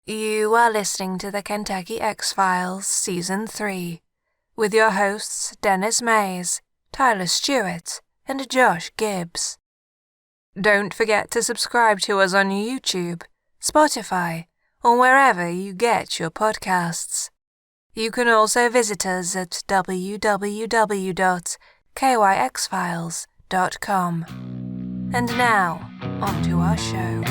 You are listening to the Kentucky X-Files Season 3 with your hosts Dennis Mays, Tyler Stewart, and Josh Gibbs. Don't forget to subscribe to us on YouTube, Spotify, or wherever you get your podcasts. You can also visit us at www.kyxfiles.com. And now, on to our show.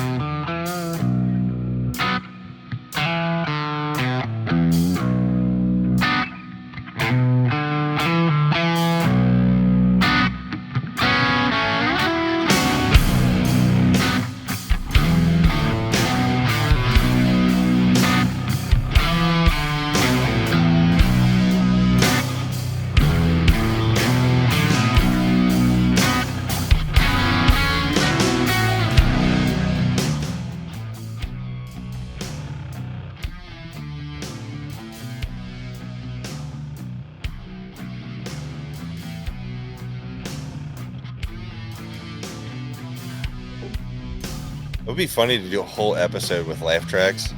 It would be funny to do a whole episode with laugh tracks.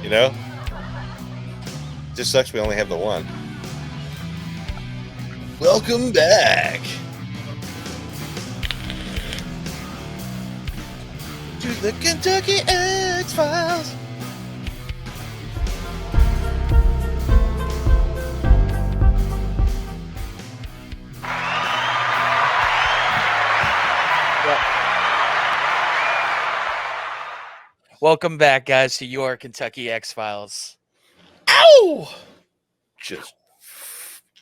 You know? Just sucks we only have the one. Welcome back to the Kentucky X-Files. Welcome back, guys, to your Kentucky X-Files. Ow! Just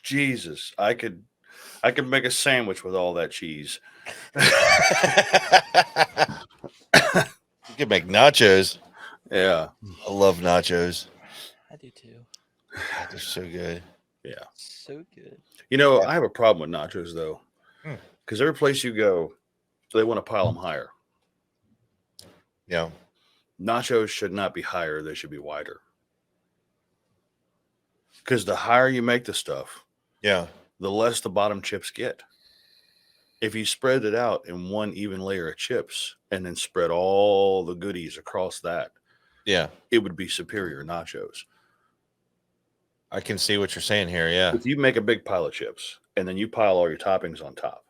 Jesus, I could make a sandwich with all that cheese. You could make nachos. Yeah. I love nachos. I do too. They're so good. Yeah. So good. You know, Yeah. I have a problem with nachos though, because every place you go, they want to pile them higher. Yeah. Nachos should not be higher; they should be wider. Because the higher you make the stuff, Yeah. the less the bottom chips get. If you spread it out in one even layer of chips and then spread all the goodies across that, Yeah. it would be superior nachos. I can see what you're saying here. Yeah. If you make a big pile of chips and then you pile all your toppings on top,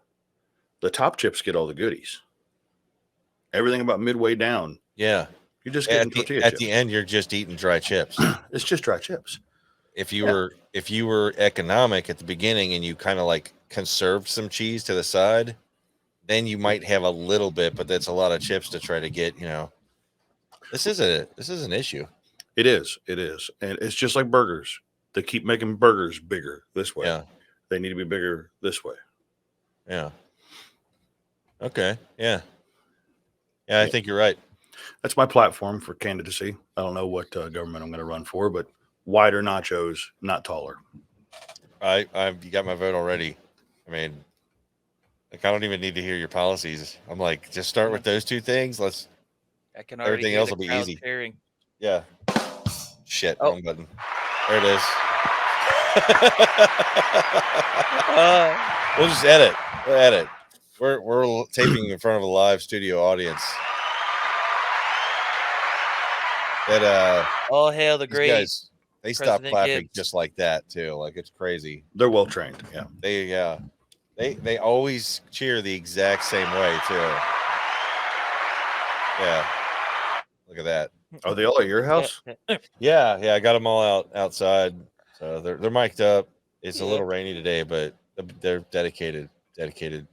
the top chips get all the goodies. Everything about midway down, Yeah. you're just getting tortilla At chips. the end, you're just eating dry chips. It's just dry chips. If you were economic at the beginning and you kind of like conserved some cheese to the side, then you might have a little bit, but that's a lot of chips to try to get, This is an issue. It is. And it's just like burgers. They keep making burgers bigger this way. Yeah. They need to be bigger this way. Yeah. Okay. Yeah. Yeah, I think you're right. That's my platform for candidacy. I don't know what government I'm going to run for, but wider nachos, not taller. You got my vote already. I mean, like, I don't even need to hear your policies. I'm like, just start with those two things. I can already Everything hear else the will be crowd easy. cheering. Yeah. Shit. Oh. Wrong button. There it is. We'll just edit. We'll edit. We're taping in front of a live studio audience. That All hail the these great. guys, they stop President clapping Gibbs. just like that too. Like, it's crazy. They're well trained. Yeah. They always cheer the exact same way too. Yeah. Look at that. Are they all at your house? Yeah, I got them all outside. So they're mic'd up. It's a Yeah. little rainy today, but they're dedicated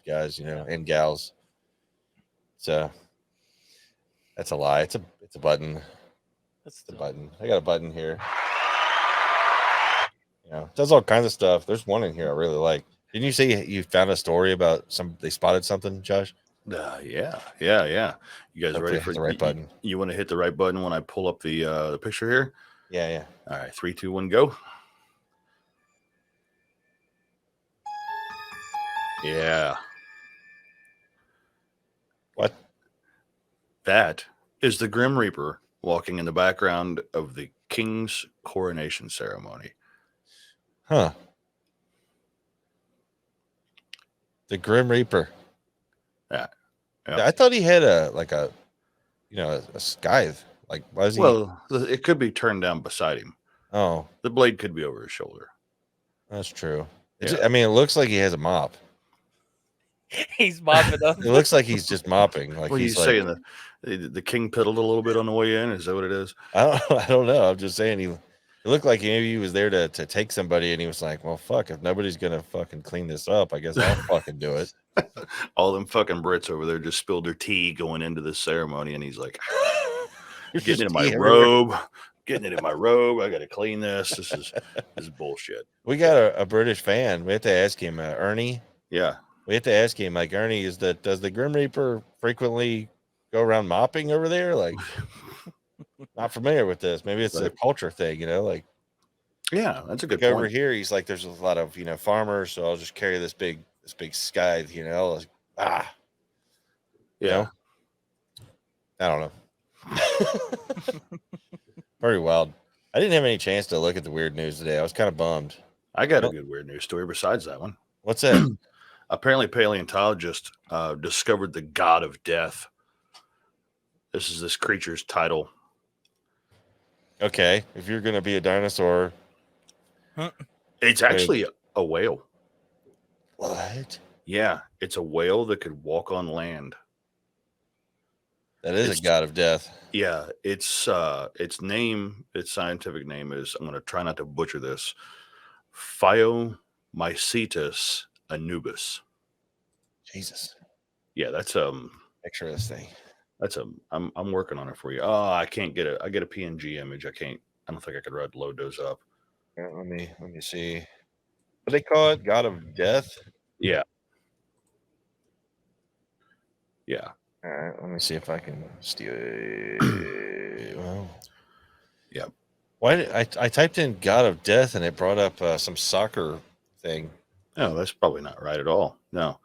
guys, and gals. So that's a lie. It's a button. That's It's a button. I got a button here. It does all kinds of stuff. There's one in here I really like. Didn't you say you found a story about they spotted something, Josh? Yeah. You guys Hopefully ready I for hit the right button? You want to hit the right button when I pull up the picture here? Yeah. All right, 3, 2, 1, go. Yeah. What? That is the Grim Reaper walking in the background of the king's coronation ceremony. Huh. The Grim Reaper. Yeah. I thought he had a a scythe. Like, why is he? Well, it could be turned down beside him. Oh, The blade could be over his shoulder. that's true. Yeah. I mean, it looks like he has a mop. He's mopping up. It looks like he's just mopping. Like What are you he's like, saying? The king piddled a little bit on the way in. Is that what it is? I don't know. I'm just saying it looked like maybe he was there to take somebody, and he was like, well, fuck, if nobody's gonna fucking clean this up, I guess I'll fucking do it. All them fucking Brits over there just spilled their tea going into this ceremony, and he's like, getting into my robe. Getting it in my robe. I got to clean this. This is bullshit. We got a British fan. We have to ask him, Ernie. Yeah. We have to ask him, like, Ernie, does the Grim Reaper frequently go around mopping over there? Like, not familiar with this. Maybe it's a culture thing, like. Yeah, that's a good point. point. Over here, he's like, there's a lot of farmers, so I'll just carry this big scythe, like, Yeah. I don't know. Pretty wild. I didn't have any chance to look at the weird news today. I was kind of bummed. I got a good weird news story besides that one. What's that? Apparently, paleontologists discovered the god of death. This is this creature's title. Okay, if you're going to be a dinosaur. It's actually a whale. What? Yeah, it's a whale that could walk on land. That is a god of death. Yeah, its scientific name is, I'm going to try not to butcher this, Phyomycetus anubis. Jesus. Yeah, that's picture of this thing. I'm working on it for you. Oh, I can't get it. I get a PNG image. I don't think I could load those up. Yeah, let me see. What they call it? God of death? Yeah. Yeah. All right, let me see if I can steal it. Well, yeah. Why did I typed in God of Death and it brought up some soccer thing? No, that's probably not right at all. No,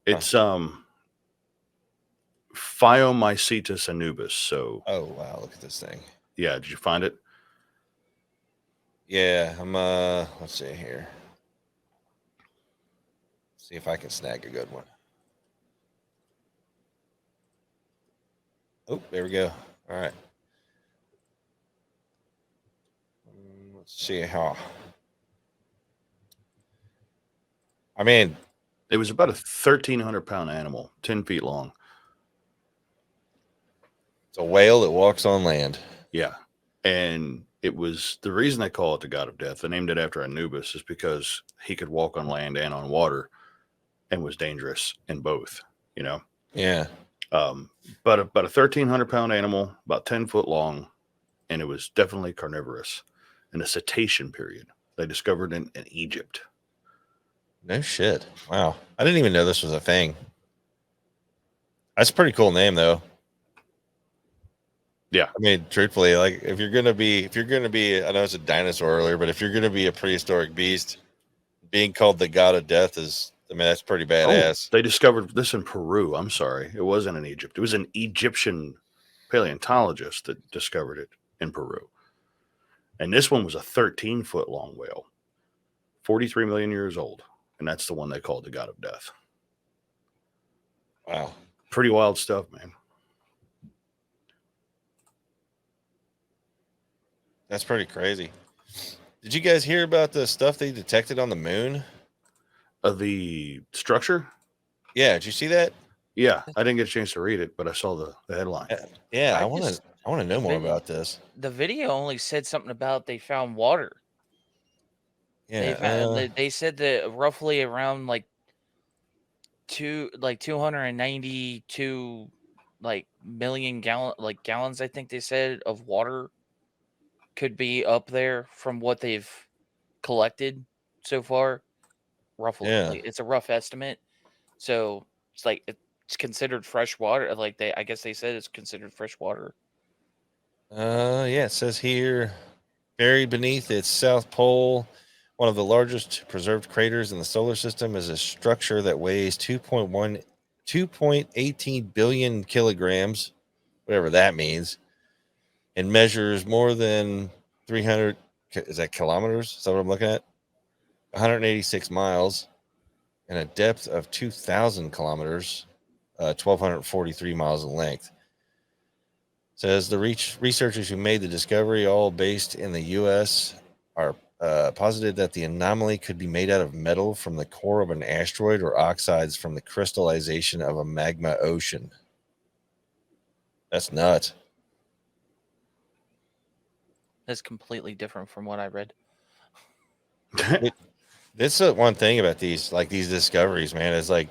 it's Phyomycetus anubis. So. Oh wow, look at this thing. Yeah, did you find it? Yeah, I'm let's see here. See if I can snag a good one. Oh, there we go. All right. Let's see how. I mean, it was about a 1,300-pound animal, 10 feet long. It's a whale that walks on land. Yeah. And it was the reason they call it the god of death. They named it after Anubis is because he could walk on land and on water and was dangerous in both, Yeah. But about a 1,300-pound animal, about 10 foot long, and it was definitely carnivorous in the cetacean period. They discovered it in Egypt. No shit. Wow. I didn't even know this was a thing. That's a pretty cool name though. Yeah. I mean, truthfully, like if you're gonna be, I know it's a dinosaur earlier, but if you're gonna be a prehistoric beast, being called the god of death that's pretty badass. Oh, they discovered this in Peru. I'm sorry. It wasn't in Egypt. It was an Egyptian paleontologist that discovered it in Peru. And this one was a 13-foot long whale, 43 million years old. And that's the one they called the god of death. Wow. Pretty wild stuff, man. That's pretty crazy. Did you guys hear about the stuff they detected on the moon? The structure? Yeah, did you see that? Yeah, I didn't get a chance to read it, but I saw the headline. Yeah, I want to know more about this. The video only said something about they found water. Yeah, they said that roughly around 292 million gallons, I think they said, of water could be up there from what they've collected so far. Roughly, yeah. it's a rough estimate. So it's it's considered fresh water. I guess they said it's considered fresh water. Yeah, it says here, buried beneath its south pole, one of the largest preserved craters in the solar system is a structure that weighs 2.18 billion kilograms, whatever that means, and measures more than 300. Is that kilometers? Is that what I'm looking at? 186 miles, and a depth of 2,000 kilometers, 1,243 miles in length. Says the researchers who made the discovery, all based in the U.S., are posited that the anomaly could be made out of metal from the core of an asteroid or oxides from the crystallization of a magma ocean. That's nuts. That's completely different from what I read. That's the one thing about these discoveries, man, is like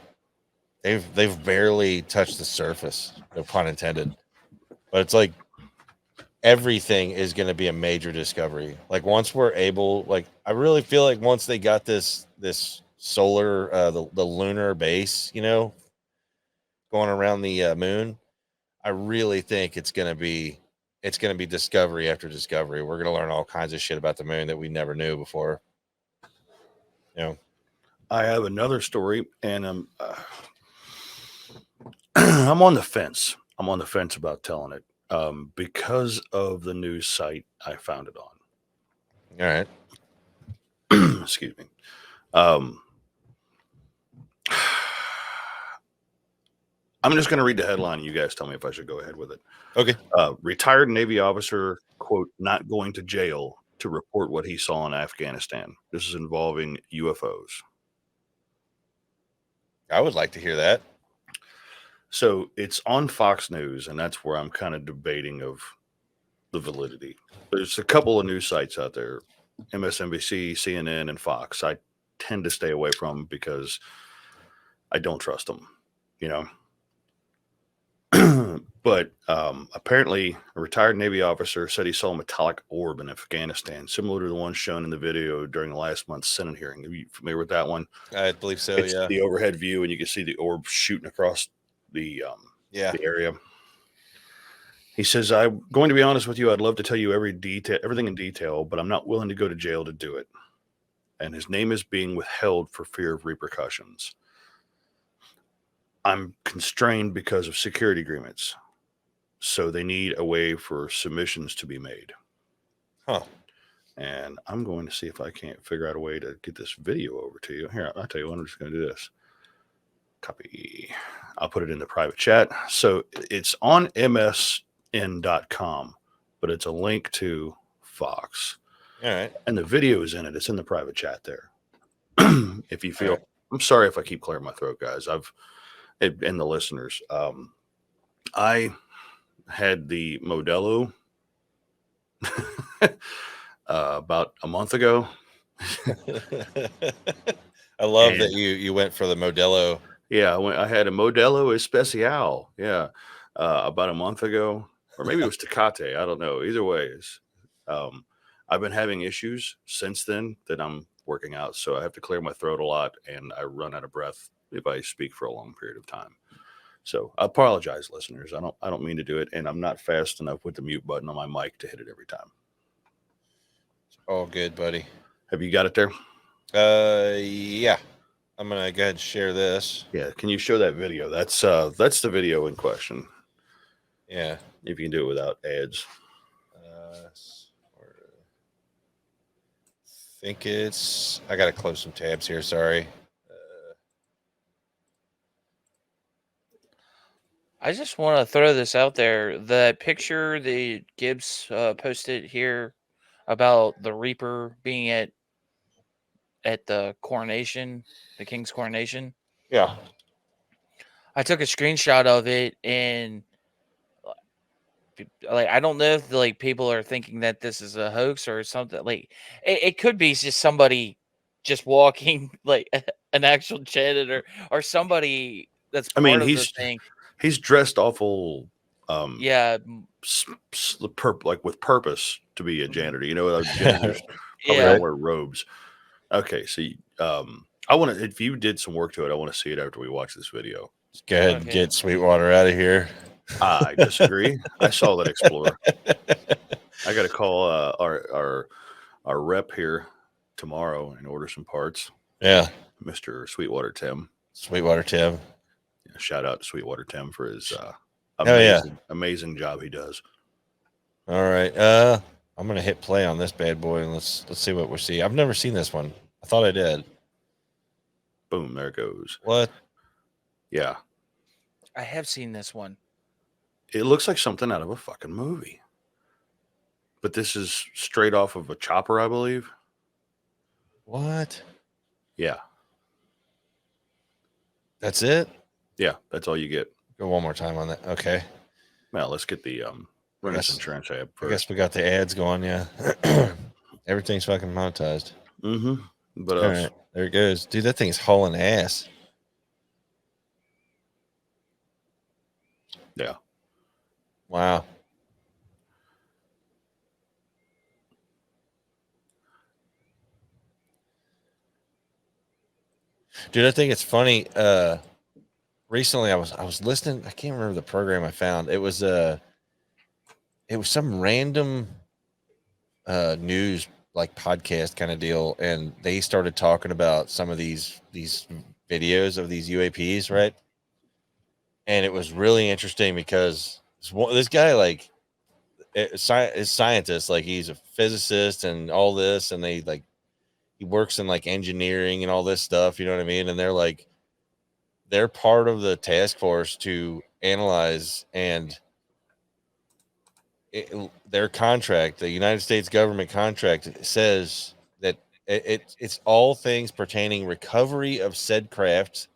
they've barely touched the surface, no pun intended. But it's like everything is going to be a major discovery. Like once we're able, like I really feel like once they got this solar, the lunar base, going around the moon, I really think it's going to be discovery after discovery. We're going to learn all kinds of shit about the moon that we never knew before. I have another story, and I'm on the fence. I'm on the fence about telling it because of the news site I found it on. All right. Excuse me. I'm just going to read the headline, and you guys tell me if I should go ahead with it. Okay. Retired Navy officer, quote, not going to jail to report what he saw in Afghanistan. This is involving UFOs. I would like to hear that. So it's on Fox News, and that's where I'm kind of debating of the validity. There's a couple of news sites out there, MSNBC, CNN, and Fox. I tend to stay away from because I don't trust them, But apparently, a retired Navy officer said he saw a metallic orb in Afghanistan, similar to the one shown in the video during last month's Senate hearing. Are you familiar with that one? I believe so. It's yeah. the overhead view, and you can see the orb shooting across the area. He says, "I'm going to be honest with you. I'd love to tell you everything in detail, but I'm not willing to go to jail to do it. And his name is being withheld for fear of repercussions. I'm constrained because of security agreements. So they need a way for submissions to be made." Huh. And I'm going to see if I can't figure out a way to get this video over to you. Here, I'll tell you what, I'm just going to do this. Copy. I'll put it in the private chat. So it's on msn.com, but it's a link to Fox. All right. And the video is in it. It's in the private chat there. If you feel, right. I'm sorry if I keep clearing my throat, guys. And the listeners, I had the Modelo about a month ago. I love that you went for the Modelo. Yeah, I had a Modelo Especial. Yeah, about a month ago, or maybe it was Tecate. I don't know. Either ways, I've been having issues since then that I'm working out, so I have to clear my throat a lot, and I run out of breath if I speak for a long period of time. So I apologize, listeners. I don't mean to do it, and I'm not fast enough with the mute button on my mic to hit it every time. It's all good, buddy. Have you got it there? Yeah. I'm gonna go ahead and share this. Yeah. Can you show that video? That's the video in question. Yeah. If you can do it without ads. I think I gotta close some tabs here. Sorry. I just want to throw this out there. The picture that Gibbs posted here about the Reaper being at the coronation, the King's coronation. Yeah. I took a screenshot of it, and like I don't know if like people are thinking that this is a hoax or something. Like it could be just somebody just walking, like an actual janitor or somebody that's part of the thing. He's dressed awful. Yeah, like with purpose to be a janitor. Janitors probably don't wear robes. Okay, so I want to. If you did some work to it, I want to see it after we watch this video. Let's go ahead and get Sweetwater out of here. I disagree. I saw that Explorer. I got to call our rep here tomorrow and order some parts. Yeah, Mr. Sweetwater Tim. Sweetwater Tim. Yeah, shout out to Sweetwater Tim for his amazing job he does. All right, I'm gonna hit play on this bad boy and let's see what we see. I've never seen this one. I thought I did. Boom! There it goes. What? Yeah, I have seen this one. It looks like something out of a fucking movie. But this is straight off of a chopper, I believe. What? Yeah. That's it? Yeah, that's all you get. Go one more time on that. Okay. Well, let's get the Renaissance Transit I first. guess we got the ads going, yeah. Everything's fucking monetized. Mm-hmm. But All right, there it goes. Dude, that thing is hauling ass. yeah. Wow. Dude, I think it's funny. Recently I was listening, I can't remember the program I found. It was some random news like podcast kind of deal, and they started talking about some of these videos of these UAPs, right? And it was really interesting because this guy like is scientist, like he's a physicist and all this, and they like he works in like engineering and all this stuff, you know what I mean? And they're part of the task force to analyze and their contract, the United States government contract, says that it's all things pertaining recovery of said craft.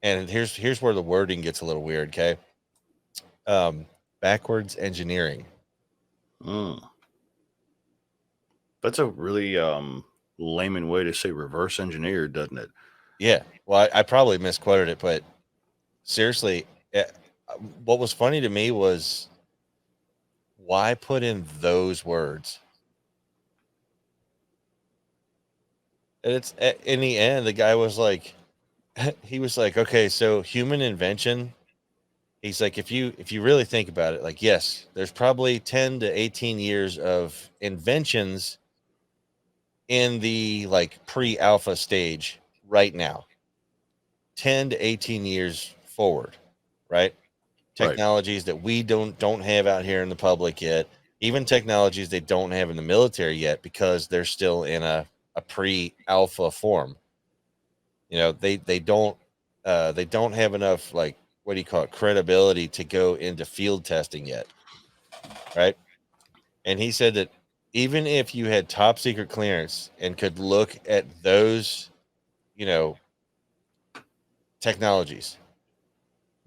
And here's where the wording gets a little weird. Okay, backwards engineering. That's a really layman way to say reverse engineered, doesn't it? Yeah. Well, I probably misquoted it, but seriously, what was funny to me was why put in those words? And it's in the end, the guy was like, he was like, okay, so human invention. He's like, if you really think about it, like, yes, there's probably 10 to 18 years of inventions in the like pre-alpha stage right now. 10 to 18 years forward, right? Technologies that we don't have out here in the public yet, even technologies they don't have in the military yet because they're still in a pre-alpha form. You know, they don't have enough, like, what do you call it, credibility to go into field testing yet, right? And he said that even if you had top secret clearance and could look at those, you know, technologies,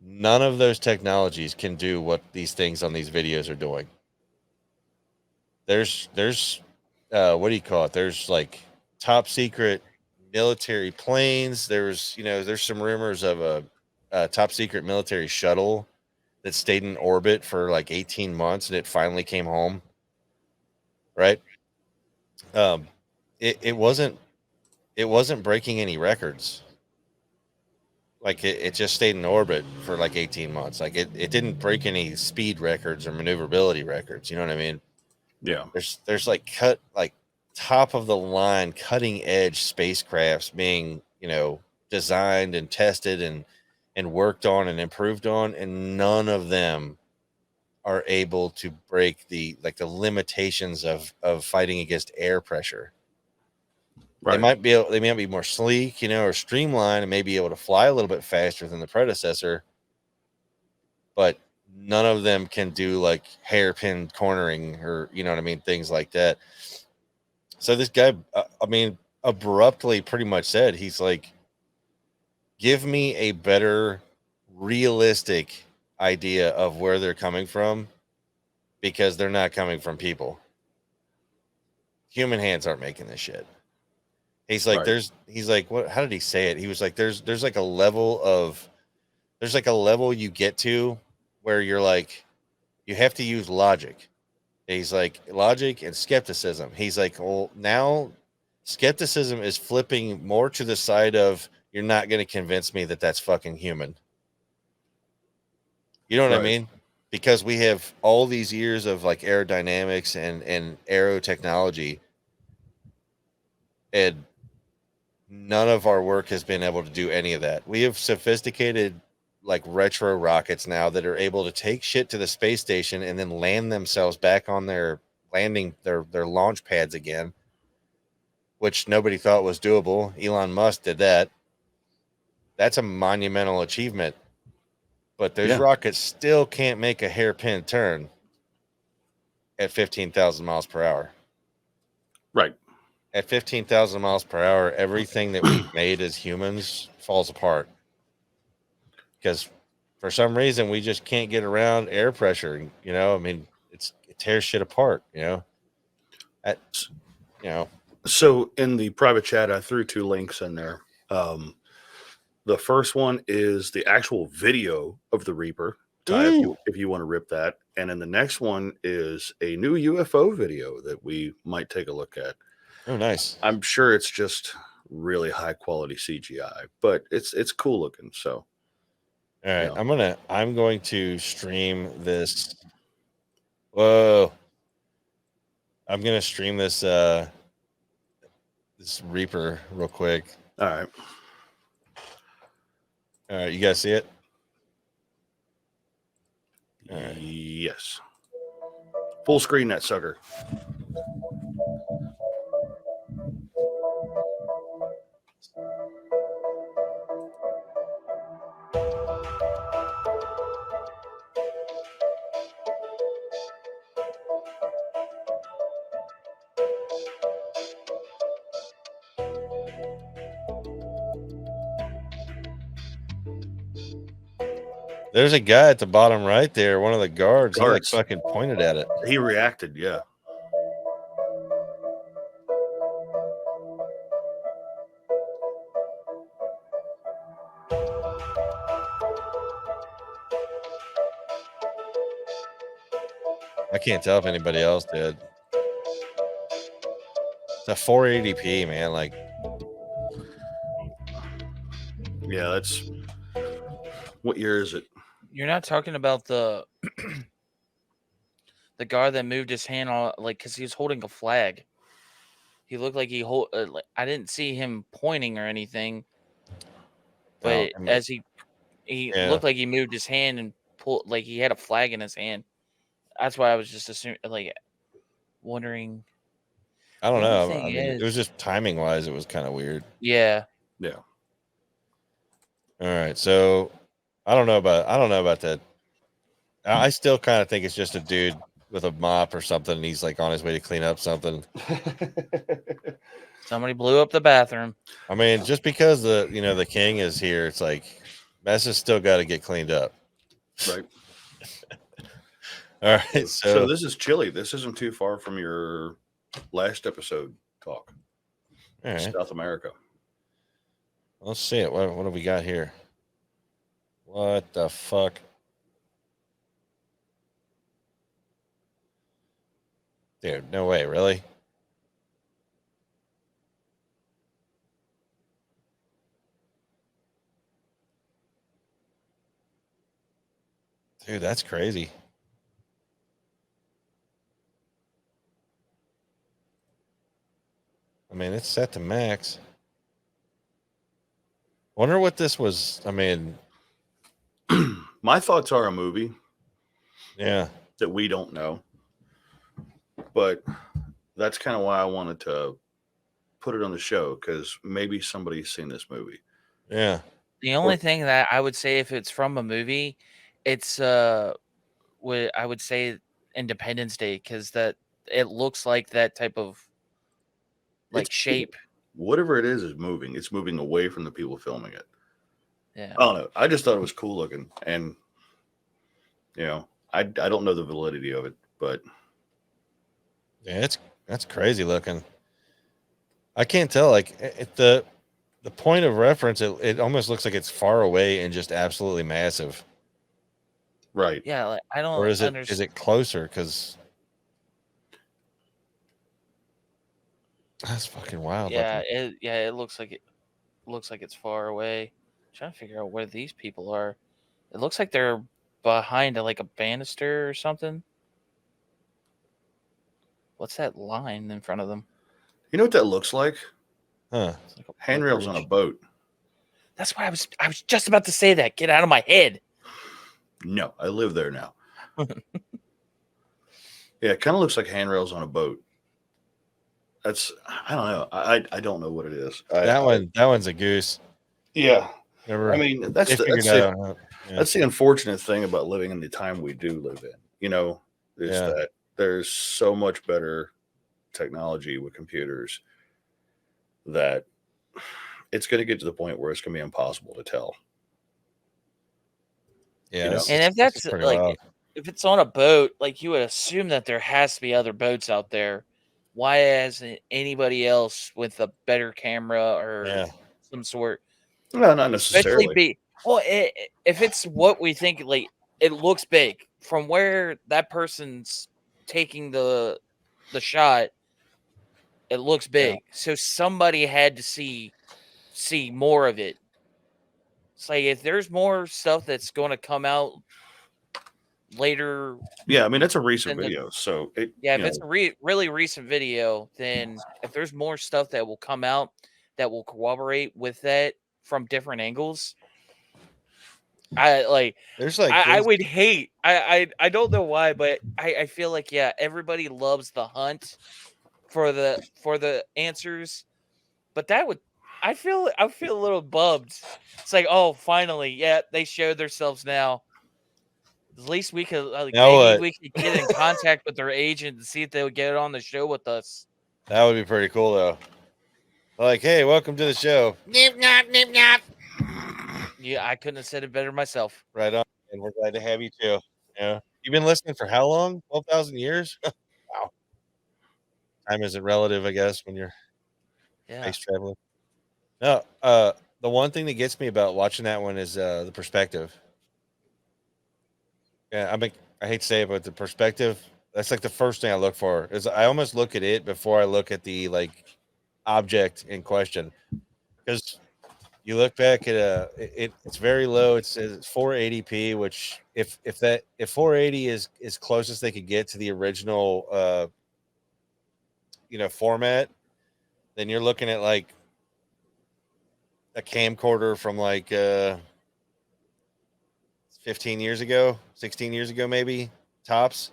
none of those technologies can do what these things on these videos are doing. There's what do you call it? There's like top secret military planes. There's some rumors of a top secret military shuttle that stayed in orbit for like 18 months and it finally came home. Right. Um, it wasn't breaking any records. Like it just stayed in orbit for like 18 months. Like it didn't break any speed records or maneuverability records. You know what I mean? Yeah. There's like top of the line, cutting edge spacecrafts being, designed and tested and worked on and improved on, and none of them are able to break the limitations of fighting against air pressure. Right. They might be more sleek, or streamlined, and may be able to fly a little bit faster than the predecessor, but none of them can do like hairpin cornering or, you know what I mean, things like that. So this guy, abruptly pretty much said, he's like, give me a better realistic idea of where they're coming from, because they're not coming from people. Human hands aren't making this shit. He's like, Right. he's like, what, how did he say it? He was like, there's like a level you get to where you're like, you have to use logic. He's like, logic and skepticism. He's like, well, now skepticism is flipping more to the side of, you're not going to convince me that that's fucking human. You know what I Right. mean? Because we have all these years of like aerodynamics and aero technology, and none of our work has been able to do any of that. We have sophisticated like retro rockets now that are able to take shit to the space station and then land themselves back on their launch pads again, which nobody thought was doable. Elon Musk did that. That's a monumental achievement. but those Yeah. rockets still can't make a hairpin turn at 15,000 miles per hour. Right. At 15,000 miles per hour, everything that we've made as humans falls apart. Because for some reason, we just can't get around air pressure. You know, I mean, it tears shit apart, you know? You know, So in the private chat, I threw 2 links in there. The first one is the actual video of the Reaper. Ty, if you want to rip that. And then the next one is a new UFO video that we might take a look at. oh, nice. I'm sure it's just really high quality CGI, but it's cool looking. So All right, yeah. I'm going to stream this. Whoa. I'm going to stream this this Reaper real quick. All right. All right, you guys see it? All right. Yes. Full screen that sucker. There's a guy at the bottom right there, one of the guards. He like Guards. fucking pointed at it. He reacted, yeah. I can't tell if anybody else did. It's a 480p, man. Like, Yeah, that's what year is it? You're not talking about the the guard that moved his hand on, like, because he was holding a flag. He looked like like, I didn't see him pointing or anything, but I mean, as he yeah. looked like he moved his hand and pulled, like he had a flag in his hand. That's why I was just assuming, like, wondering. I don't The only know. thing I mean, it was is- just timing wise, it was kind of weird. Yeah, Yeah. All right, so I don't know about that. I still kind of think it's just a dude with a mop or something, and he's like on his way to clean up something. somebody blew up the bathroom. I mean, just because the king is here, it's like mess has still got to get cleaned up. Right. All right, So this is Chile. This isn't too far from your last episode talk. all right, South America. let's see it. What do we got here? What the fuck? Dude, no way, really? Dude, that's crazy. I mean, it's set to max. Wonder what this was. I mean, My thoughts are a movie yeah. that we don't know, but that's kind of why I wanted to put it on the show, because maybe somebody's seen this movie. Yeah. The only thing that I would say, if it's from a movie, it's what I would say Independence Day, because that it looks like that type of like It's shape. Whatever it is moving. It's moving away from the people filming it. Yeah. I don't know. I just thought it was cool looking, and I don't know the validity of it, but Yeah, that's crazy looking. I can't tell. Like the point of reference, it almost looks like it's far away and just absolutely massive. right. Yeah, like, I don't Or is understand. it closer? Because that's fucking wild. Yeah, looking. it looks like it's far away. Trying to figure out where these people are. It looks like they're behind like a banister or something. What's that line in front of them? You know what that looks like? Huh? It's like a Handrails on a bridge. boat. That's why I was just about to say that. Get out of my head. No, I live there now. Yeah, it kind of looks like handrails on a boat. I don't know. I don't know what it is. That one's a goose. Yeah. Never, I mean, that's they the, figured that's that the out. Yeah. that's the unfortunate thing about living in the time we do live in. You know, is Yeah. that there's so much better technology with computers that it's going to get to the point where it's going to be impossible to tell. Yeah. You know. This And is- if this is that's pretty like, wild. if it's on a boat, like you would assume that there has to be other boats out there. Why hasn't anybody else with a better camera or Yeah. some sort? No, not Especially necessarily. if it's what we think, like it looks big from where that person's taking the shot. It looks big, so somebody had to see more of it. It's like if there's more stuff that's going to come out later. Yeah, I mean, that's a recent And the- video, so it. Yeah, You if it's know, a really recent video, then if there's more stuff that will come out that will corroborate with that from different angles, I like. There's like I there's- would hate. I don't know why, but I feel like yeah, everybody loves the hunt for the answers, but that would I feel a little bummed. It's like, oh, finally, yeah, they showed themselves now. At least we could like Now maybe what? we could get in contact with their agent and see if they would get on the show with us. That would be pretty cool though. Like, hey, welcome to the show. Nip nap, nip nap. Yeah, I couldn't have said it better myself. Right on. And we're glad to have you too. Yeah. You've been listening for how long? 12,000 years? Wow. Time isn't relative, I guess, when you're Yeah. space traveling. No, the one thing that gets me about watching that one is the perspective. Yeah, I hate to say it, but the perspective, that's like the first thing I look for. Is I almost look at it before I look at the like object in question. Because you look back at it's very low. It's 480p, which if 480 is closest they could get to the original format, then you're looking at like a camcorder from like 15 years ago, 16 years ago, maybe tops.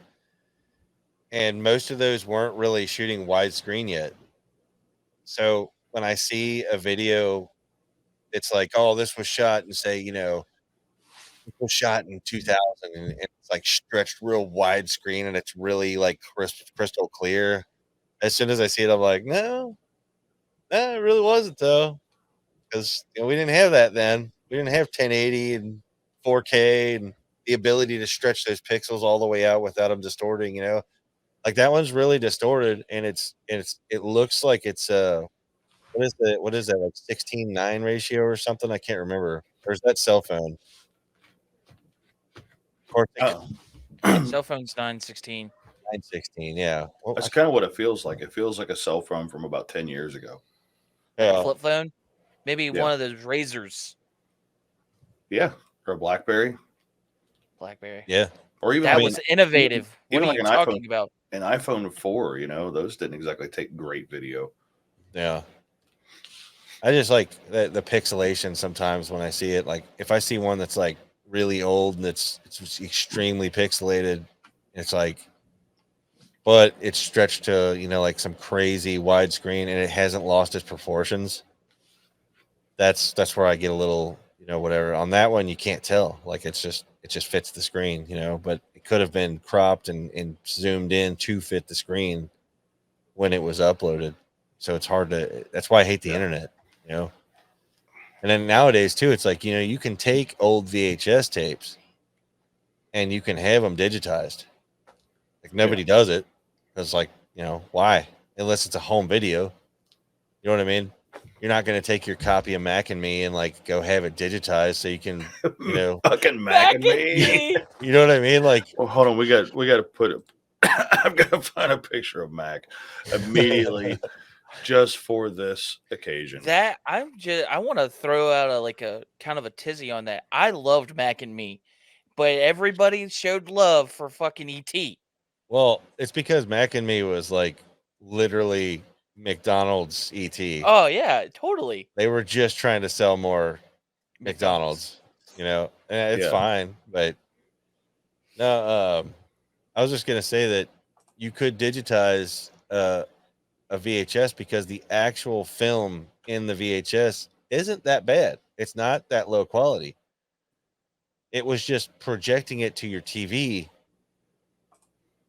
And most of those weren't really shooting widescreen yet. So when I see a video, it's like, oh, this was shot and say, it was shot in 2000 and it's like stretched real widescreen and it's really like crystal clear. As soon as I see it, I'm like, no, it really wasn't though. Because we didn't have that then. We didn't have 1080 and 4K and the ability to stretch those pixels all the way out without them distorting. Like that one's really distorted, and it looks like it's what is that like 16:9 ratio or something? I can't remember. Or is that cell phone? Of course, Cell phone's 916. 916. Yeah. Well, that's kind of what it feels like. It feels like a cell phone from about 10 years ago. Like yeah. a flip phone? Maybe Yeah. one of those razors. Yeah, or a BlackBerry, BlackBerry. Yeah. or even That like, was innovative. even What are like you an talking about? an iPhone 4. Those didn't exactly take great video. Yeah. I just like the pixelation sometimes when I see it. Like if I see one that's like really old and it's extremely pixelated, it's like, but it's stretched to like some crazy widescreen and it hasn't lost its proportions. That's where I get a little whatever. On that one, you can't tell. Like it just fits the screen, but it could have been cropped and zoomed in to fit the screen when it was uploaded. So it's hard to. That's why I hate the internet. And then nowadays too, it's like you can take old VHS tapes and you can have them digitized. Like nobody does it because like why? Unless it's a home video. You know what I mean? You're not going to take your copy of Mac and Me and like go have it digitized so you can Fucking Mac and me. You know what I mean? Like, Well, hold on. We got to put it. I've got to find a picture of Mac immediately just for this occasion. That I want to throw out a kind of a tizzy on that. I loved Mac and Me, but everybody showed love for fucking ET. well, it's because Mac and Me was like literally McDonald's ET. Oh yeah, totally. They were just trying to sell more McDonald's, and it's Yeah. fine, but no, I was just gonna say that you could digitize a VHS because the actual film in the VHS isn't that bad. It's not that low quality. It was just projecting it to your TV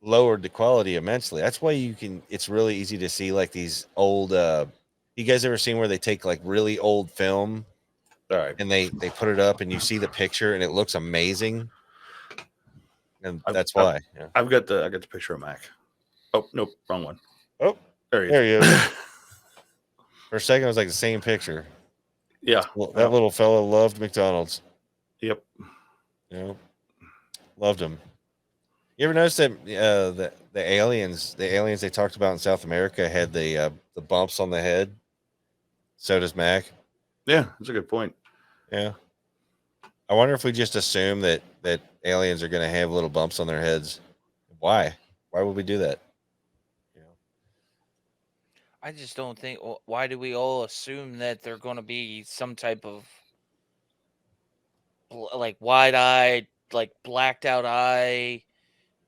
lowered the quality immensely. That's why it's really easy to see like these old you guys ever seen where they take like really old film All right. and they put it up and you see the picture and it looks amazing? And that's why. Yeah. I got the picture of Mac. Oh, nope, wrong one. Oh, There he there is. he is. For a second, it was like the same picture. Yeah. Well, that little fellow loved McDonald's. Yep. You know, loved him. You ever notice that the aliens they talked about in South America had the bumps on the head? So does Mac. Yeah, that's a good point. Yeah. I wonder if we just assume that aliens are going to have little bumps on their heads. Why? Why would we do that? You know, I just don't think. Why do we all assume that they're going to be some type of like wide-eyed, like blacked out eye,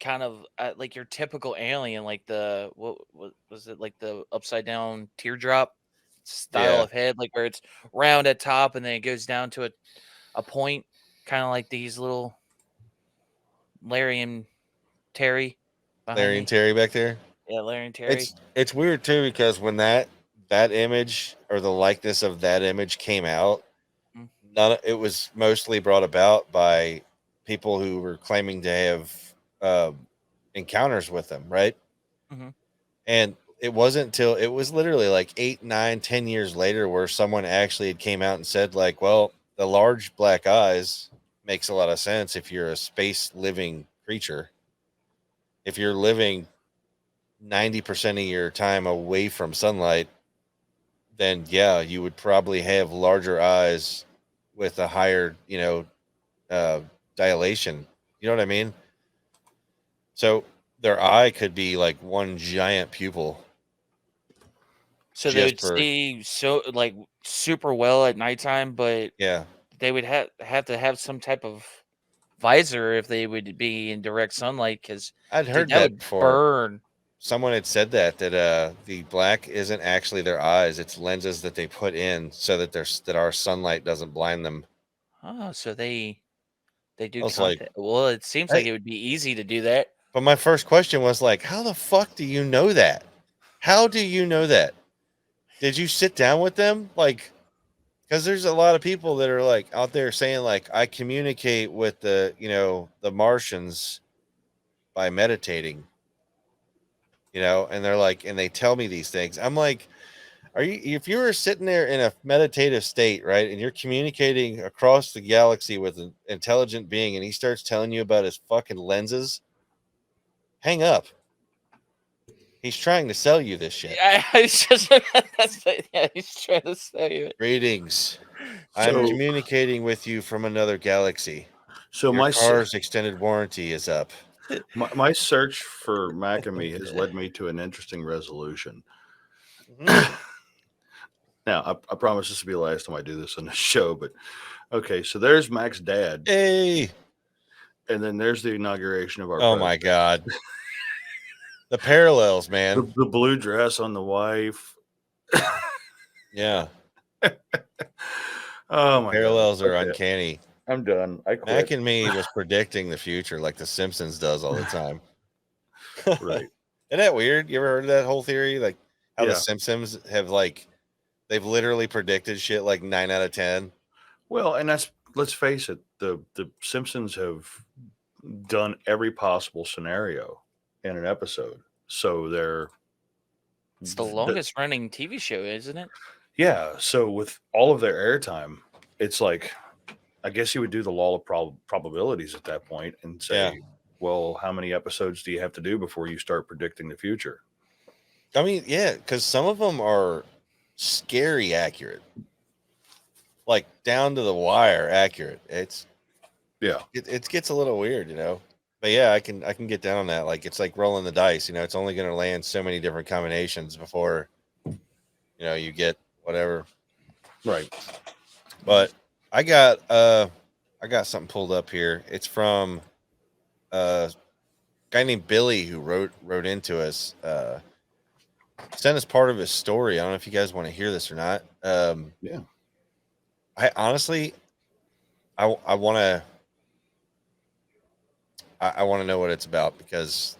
kind of like your typical alien, like the what was it, like the upside down teardrop style Yeah. of head, like where it's round at top and then it goes down to a point, kind of like these little Larry and Terry behind Larry me. and Terry back there. Yeah, Larry and Terry. It's weird too because when that image or the likeness of that image came out, it was mostly brought about by people who were claiming to have encounters with them, right? Mm-hmm. And it wasn't until it was literally like 8, 9, 10 years later where someone actually had came out and said like, well, the large black eyes makes a lot of sense if you're a space living creature. If you're living 90% of your time away from sunlight, then yeah, you would probably have larger eyes with a higher, dilation. You know what I mean? So their eye could be like one giant pupil. So they just would for see so like super well at nighttime, but yeah. they would have to have some type of visor if they would be in direct sunlight, because I'd heard that that would before. burn. Someone had said that the black isn't actually their eyes; it's lenses that they put in so that our sunlight doesn't blind them. Oh, so they do I was like, contact. Well, it seems like hey, it would be easy to do that. but my first question was like, how the fuck do you know that? How do you know that? Did you sit down with them? Like, because there's a lot of people that are like out there saying like, I communicate with the Martians by meditating, and they're like, and they tell me these things. I'm like, if you were sitting there in a meditative state, right, and you're communicating across the galaxy with an intelligent being and he starts telling you about his fucking lenses, hang up. He's trying to sell you this shit. It's just yeah, he's trying to say it. Greetings. I'm communicating with you from another galaxy. So Your car's extended warranty is up. My search for Mac and me has led me to an interesting resolution. Mm-hmm. Now, I promise this will be the last time I do this on the show, but okay, so there's Mac's dad. Hey. And then there's the inauguration of our president. My God. The parallels, man. The blue dress on the wife. Yeah. Oh my parallels God. are uncanny. I'm done. I quit. Mac and me was predicting the future like the Simpsons does all the time. Right. Isn't that weird? You ever heard of that whole theory? Like how the Simpsons have they've literally predicted shit like 9 out of 10. Well, and let's face it, the Simpsons have done every possible scenario in an episode. So it's the longest running TV show, isn't it? Yeah. So with all of their airtime, it's like, I guess you would do the law of probabilities at that point and say, well, how many episodes do you have to do before you start predicting the future? I mean, yeah, because some of them are scary accurate, like down to the wire accurate. It gets a little weird, But yeah, I can get down on that. Like it's like rolling the dice. It's only going to land so many different combinations before you get whatever. Right. But I got something pulled up here. It's from a guy named Billy who wrote into us. Sent us part of his story. I don't know if you guys want to hear this or not. Yeah. I honestly, I want to. I want to know what it's about because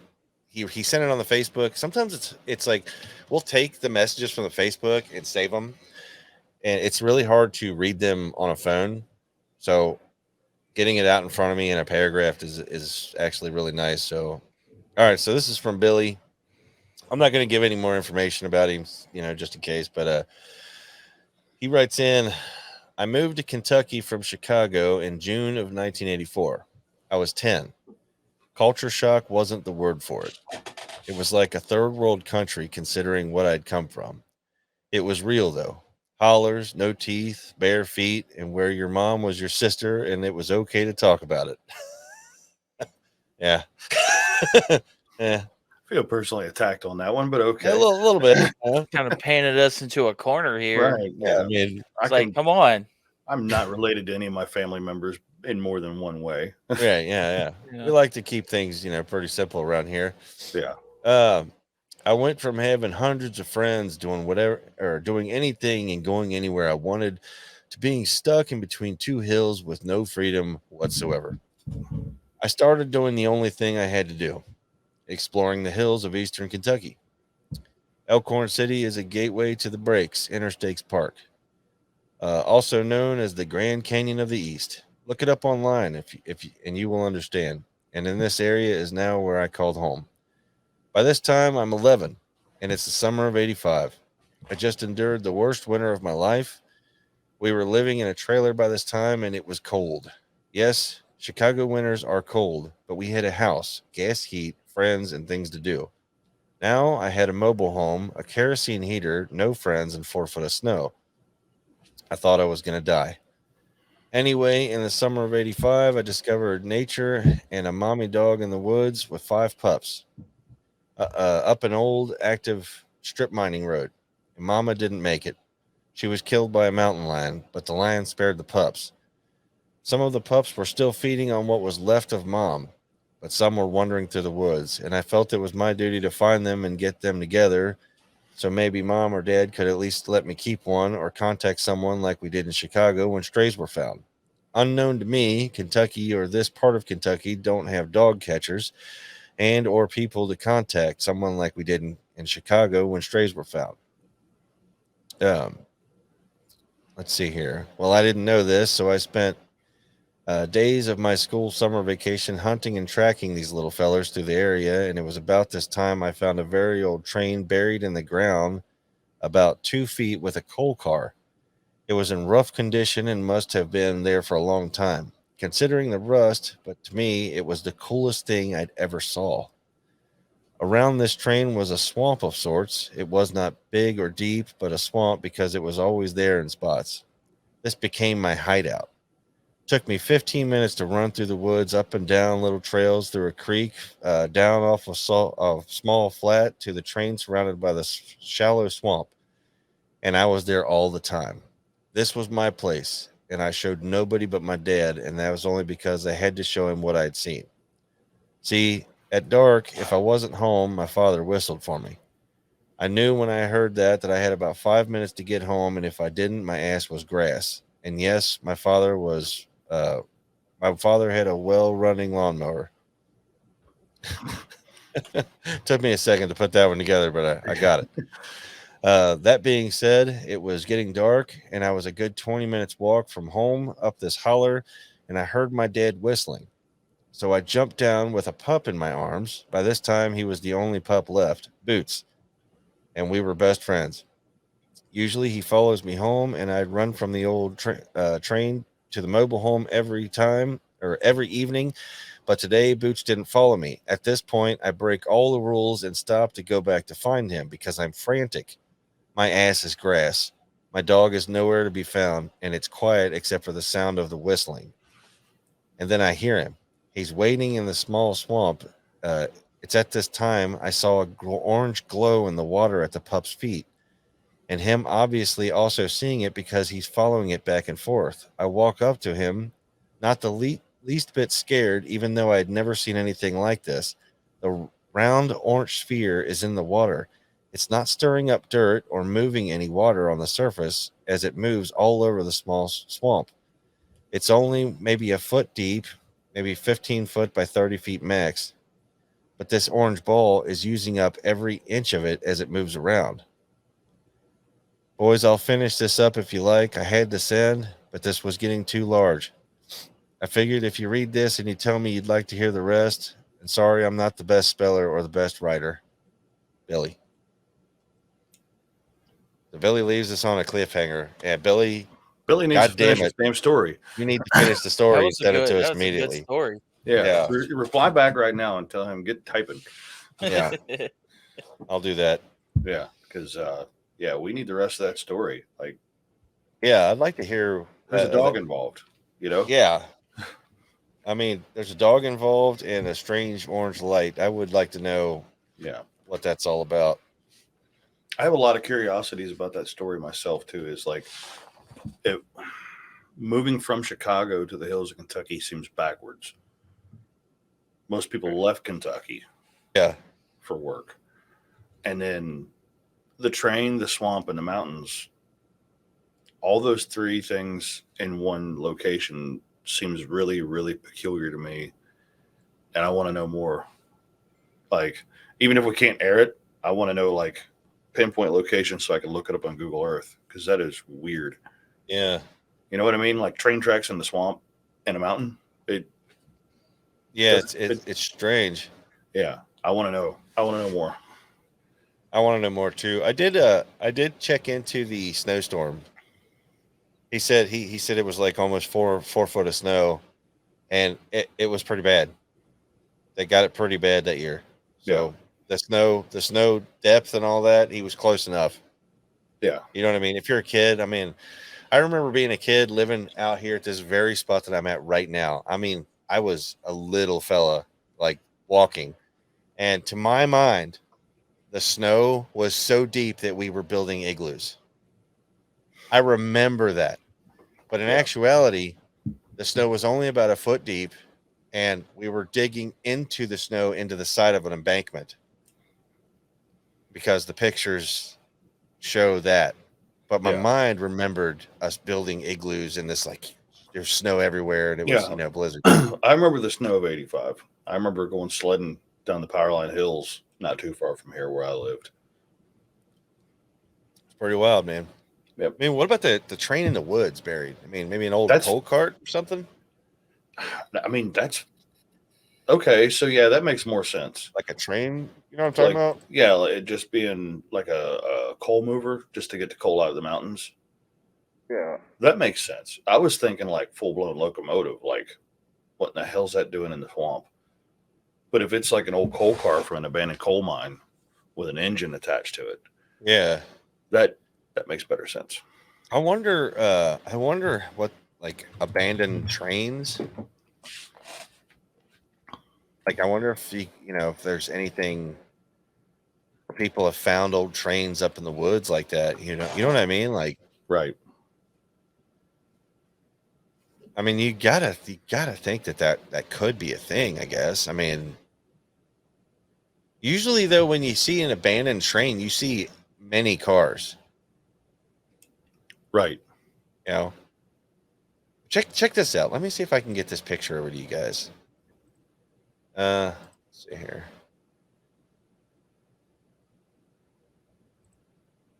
he sent it on the Facebook. Sometimes it's like we'll take the messages from the Facebook and save them, and it's really hard to read them on a phone. So getting it out in front of me in a paragraph is actually really nice. So all right, so this is from Billy. I'm not going to give any more information about him, just in case. But he writes in, I moved to Kentucky from Chicago in June of 1984. I was 10. Culture shock wasn't the word for it. It was like a third world country considering what I'd come from. It was real though. Hollers, no teeth, bare feet, and where your mom was your sister, and it was okay to talk about it. Yeah. Yeah. I feel personally attacked on that one, but A okay. little bit. Kind of painted us into a corner here. Right. Yeah. Yeah. I mean, It's like, come on. I'm not related to any of my family members in more than one way. yeah. Yeah. We like to keep things, pretty simple around here. Yeah. I went from having hundreds of friends doing whatever or doing anything and going anywhere I wanted to being stuck in between two hills with no freedom whatsoever. I started doing the only thing I had to do, exploring the hills of eastern Kentucky. Elkhorn City is a gateway to the Breaks Interstates Park, also known as the Grand Canyon of the East. Look it up online and you will understand. And in this area is now where I called home. By this time, I'm 11, and it's the summer of '85. I just endured the worst winter of my life. We were living in a trailer by this time, and it was cold. Yes, Chicago winters are cold, but we had a house, gas heat, friends, and things to do. Now I had a mobile home, a kerosene heater, no friends, and 4 foot of snow. I thought I was going to die. Anyway, in the summer of '85, I discovered nature and a mommy dog in the woods with 5 pups. Up an old active strip mining road. And Mama didn't make it. She was killed by a mountain lion, but the lion spared the pups. Some of the pups were still feeding on what was left of Mom, but some were wandering through the woods, and I felt it was my duty to find them and get them together so maybe Mom or Dad could at least let me keep one or contact someone like we did in Chicago when strays were found. Unknown to me, Kentucky or this part of Kentucky don't have dog catchers and or people to contact someone like we did in Chicago when strays were found. Um, let's see here. Well, I didn't know this, so I spent days of my school summer vacation hunting and tracking these little fellers through the area, and it was about this time I found a very old train buried in the ground about 2 feet with a coal car. It was in rough condition and must have been there for a long time, considering the rust, but to me, it was the coolest thing I'd ever saw. Around this train was a swamp of sorts. It was not big or deep, but a swamp because it was always there in spots. This became my hideout. Took me 15 minutes to run through the woods, up and down little trails through a creek, down off a small flat to the train surrounded by the shallow swamp. And I was there all the time. This was my place, and I showed nobody but my dad, and that was only because I had to show him what I'd seen. See, at dark, if I wasn't home, my father whistled for me. I knew when I heard that I had about 5 minutes to get home, and if I didn't, my ass was grass. And yes, my father had a well-running lawnmower. Took me a second to put that one together, but I got it. That being said, it was getting dark, and I was a good 20 minutes walk from home up this holler, and I heard my dad whistling. So I jumped down with a pup in my arms. By this time, he was the only pup left, Boots, and we were best friends. Usually, he follows me home, and I'd run from the old train to the mobile home every time or every evening. But today, Boots didn't follow me. At this point, I break all the rules and stop to go back to find him because I'm frantic. My ass is grass. My dog is nowhere to be found, and it's quiet except for the sound of the whistling. And then I hear him. He's waiting in the small swamp. Uh, it's at this time I saw a orange glow in the water at the pup's feet, and him obviously also seeing it because he's following it back and forth. I walk up to him, not the least bit scared, even though I had never seen anything like this. The round orange sphere is in the water, It's not stirring up dirt or moving any water on the surface as it moves all over the small swamp. It's only maybe a foot deep, maybe 15 foot by 30 feet max. But this orange ball is using up every inch of it as it moves around. Boys, I'll finish this up if you like. I had to send, but this was getting too large. I figured if you read this and you tell me you'd like to hear the rest, and sorry I'm not the best speller or the best writer, Billy. So Billy leaves us on a cliffhanger. Yeah, Billy, Billy needs God to finish damn his it. damn story. You need to finish the That story and was a send it good. to us That was a good immediately. story. Yeah. Yeah. Reply back right now and tell him get typing. Yeah. I'll do that. Yeah, because yeah, we need the rest of that story. Like, Yeah, I'd like to hear. there's a dog involved. You know. Yeah. I mean, there's a dog involved and a strange orange light. I would like to know Yeah. what that's all about. I have a lot of curiosities about that story myself too. Is like, moving from Chicago to the hills of Kentucky seems backwards. Most people left Kentucky Yeah. for work, and then the train, the swamp, and the mountains. All those three things in one location seems really, really peculiar to me, and I want to know more. Like, even if we can't air it, I want to know like pinpoint location so I can look it up on Google Earth, because that is weird. Yeah. You know what I mean? Like train tracks in the swamp and a mountain. Yeah, it's strange. Yeah, I want to know. I want to know more. I want to know more too. I did check into the snowstorm. He said he said it was like almost 4 foot of snow, and it was pretty bad. They got it pretty bad that year. So the snow depth and all that, he was close enough. Yeah. You know what I mean? If you're a kid, I mean, I remember being a kid living out here at this very spot that I'm at right now. I mean, I was a little fella, like walking. And to my mind, the snow was so deep that we were building igloos. I remember that. But in actuality, the snow was only about a foot deep, and we were digging into the snow into the side of an embankment because the pictures show that. But my mind remembered us building igloos in this, like, there's snow everywhere, and it was, blizzard. I remember the snow of '85. I remember going sledding down the Powerline Hills, not too far from here where I lived. It's pretty wild, man. Yep. I mean, what about the train in the woods buried? I mean, maybe an old coal cart or something? I mean, that's okay. So yeah, that makes more sense. Like a train, you know what I'm talking about? Yeah, it just being like a coal mover just to get the coal out of the mountains. Yeah, that makes sense. I was thinking like full blown locomotive. Like, what in the hell's that doing in the swamp? But if it's like an old coal car from an abandoned coal mine with an engine attached to it, yeah, that makes better sense. I wonder what, like, abandoned trains. Like, I wonder if if there's anything where people have found old trains up in the woods like that. You know what I mean? Like, right. I mean, you gotta think that could be a thing, I guess. I mean, usually though, when you see an abandoned train, you see many cars. Right. You know. Check this out. Let me see if I can get this picture over to you guys. Let's see here.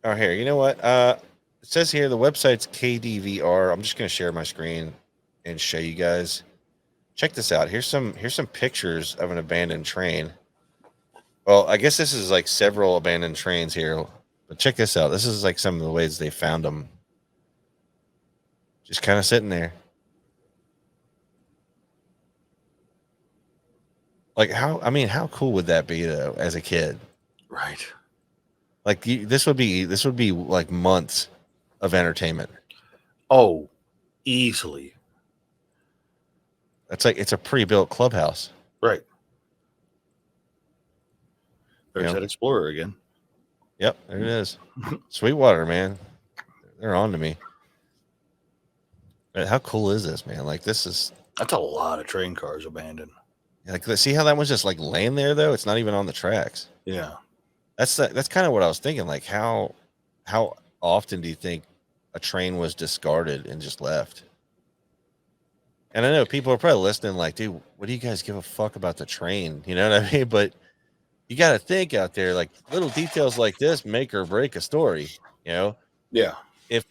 Oh, here. You know what? It says here the website's KDVR. I'm just gonna share my screen and show you guys. Check this out. Here's some pictures of an abandoned train. Well, I guess this is like several abandoned trains here. But check this out. This is like some of the ways they found them. Just kind of sitting there. Like, how cool would that be though as a kid? Right. Like, this would be like months of entertainment. Oh, easily. That's like, it's a pre-built clubhouse. Right. There's that Explorer again. Yep, there it is. Sweetwater, man. They're on to me. How cool is this, man? Like, that's a lot of train cars abandoned. Like, see how that one's just like laying there though? It's not even on the tracks. Yeah. That's kind of what I was thinking. Like how often do you think a train was discarded and just left? And I know people are probably listening, like, dude, what do you guys give a fuck about the train? You know what I mean? But you got to think out there, like little details like this make or break a story. You know, Yeah. if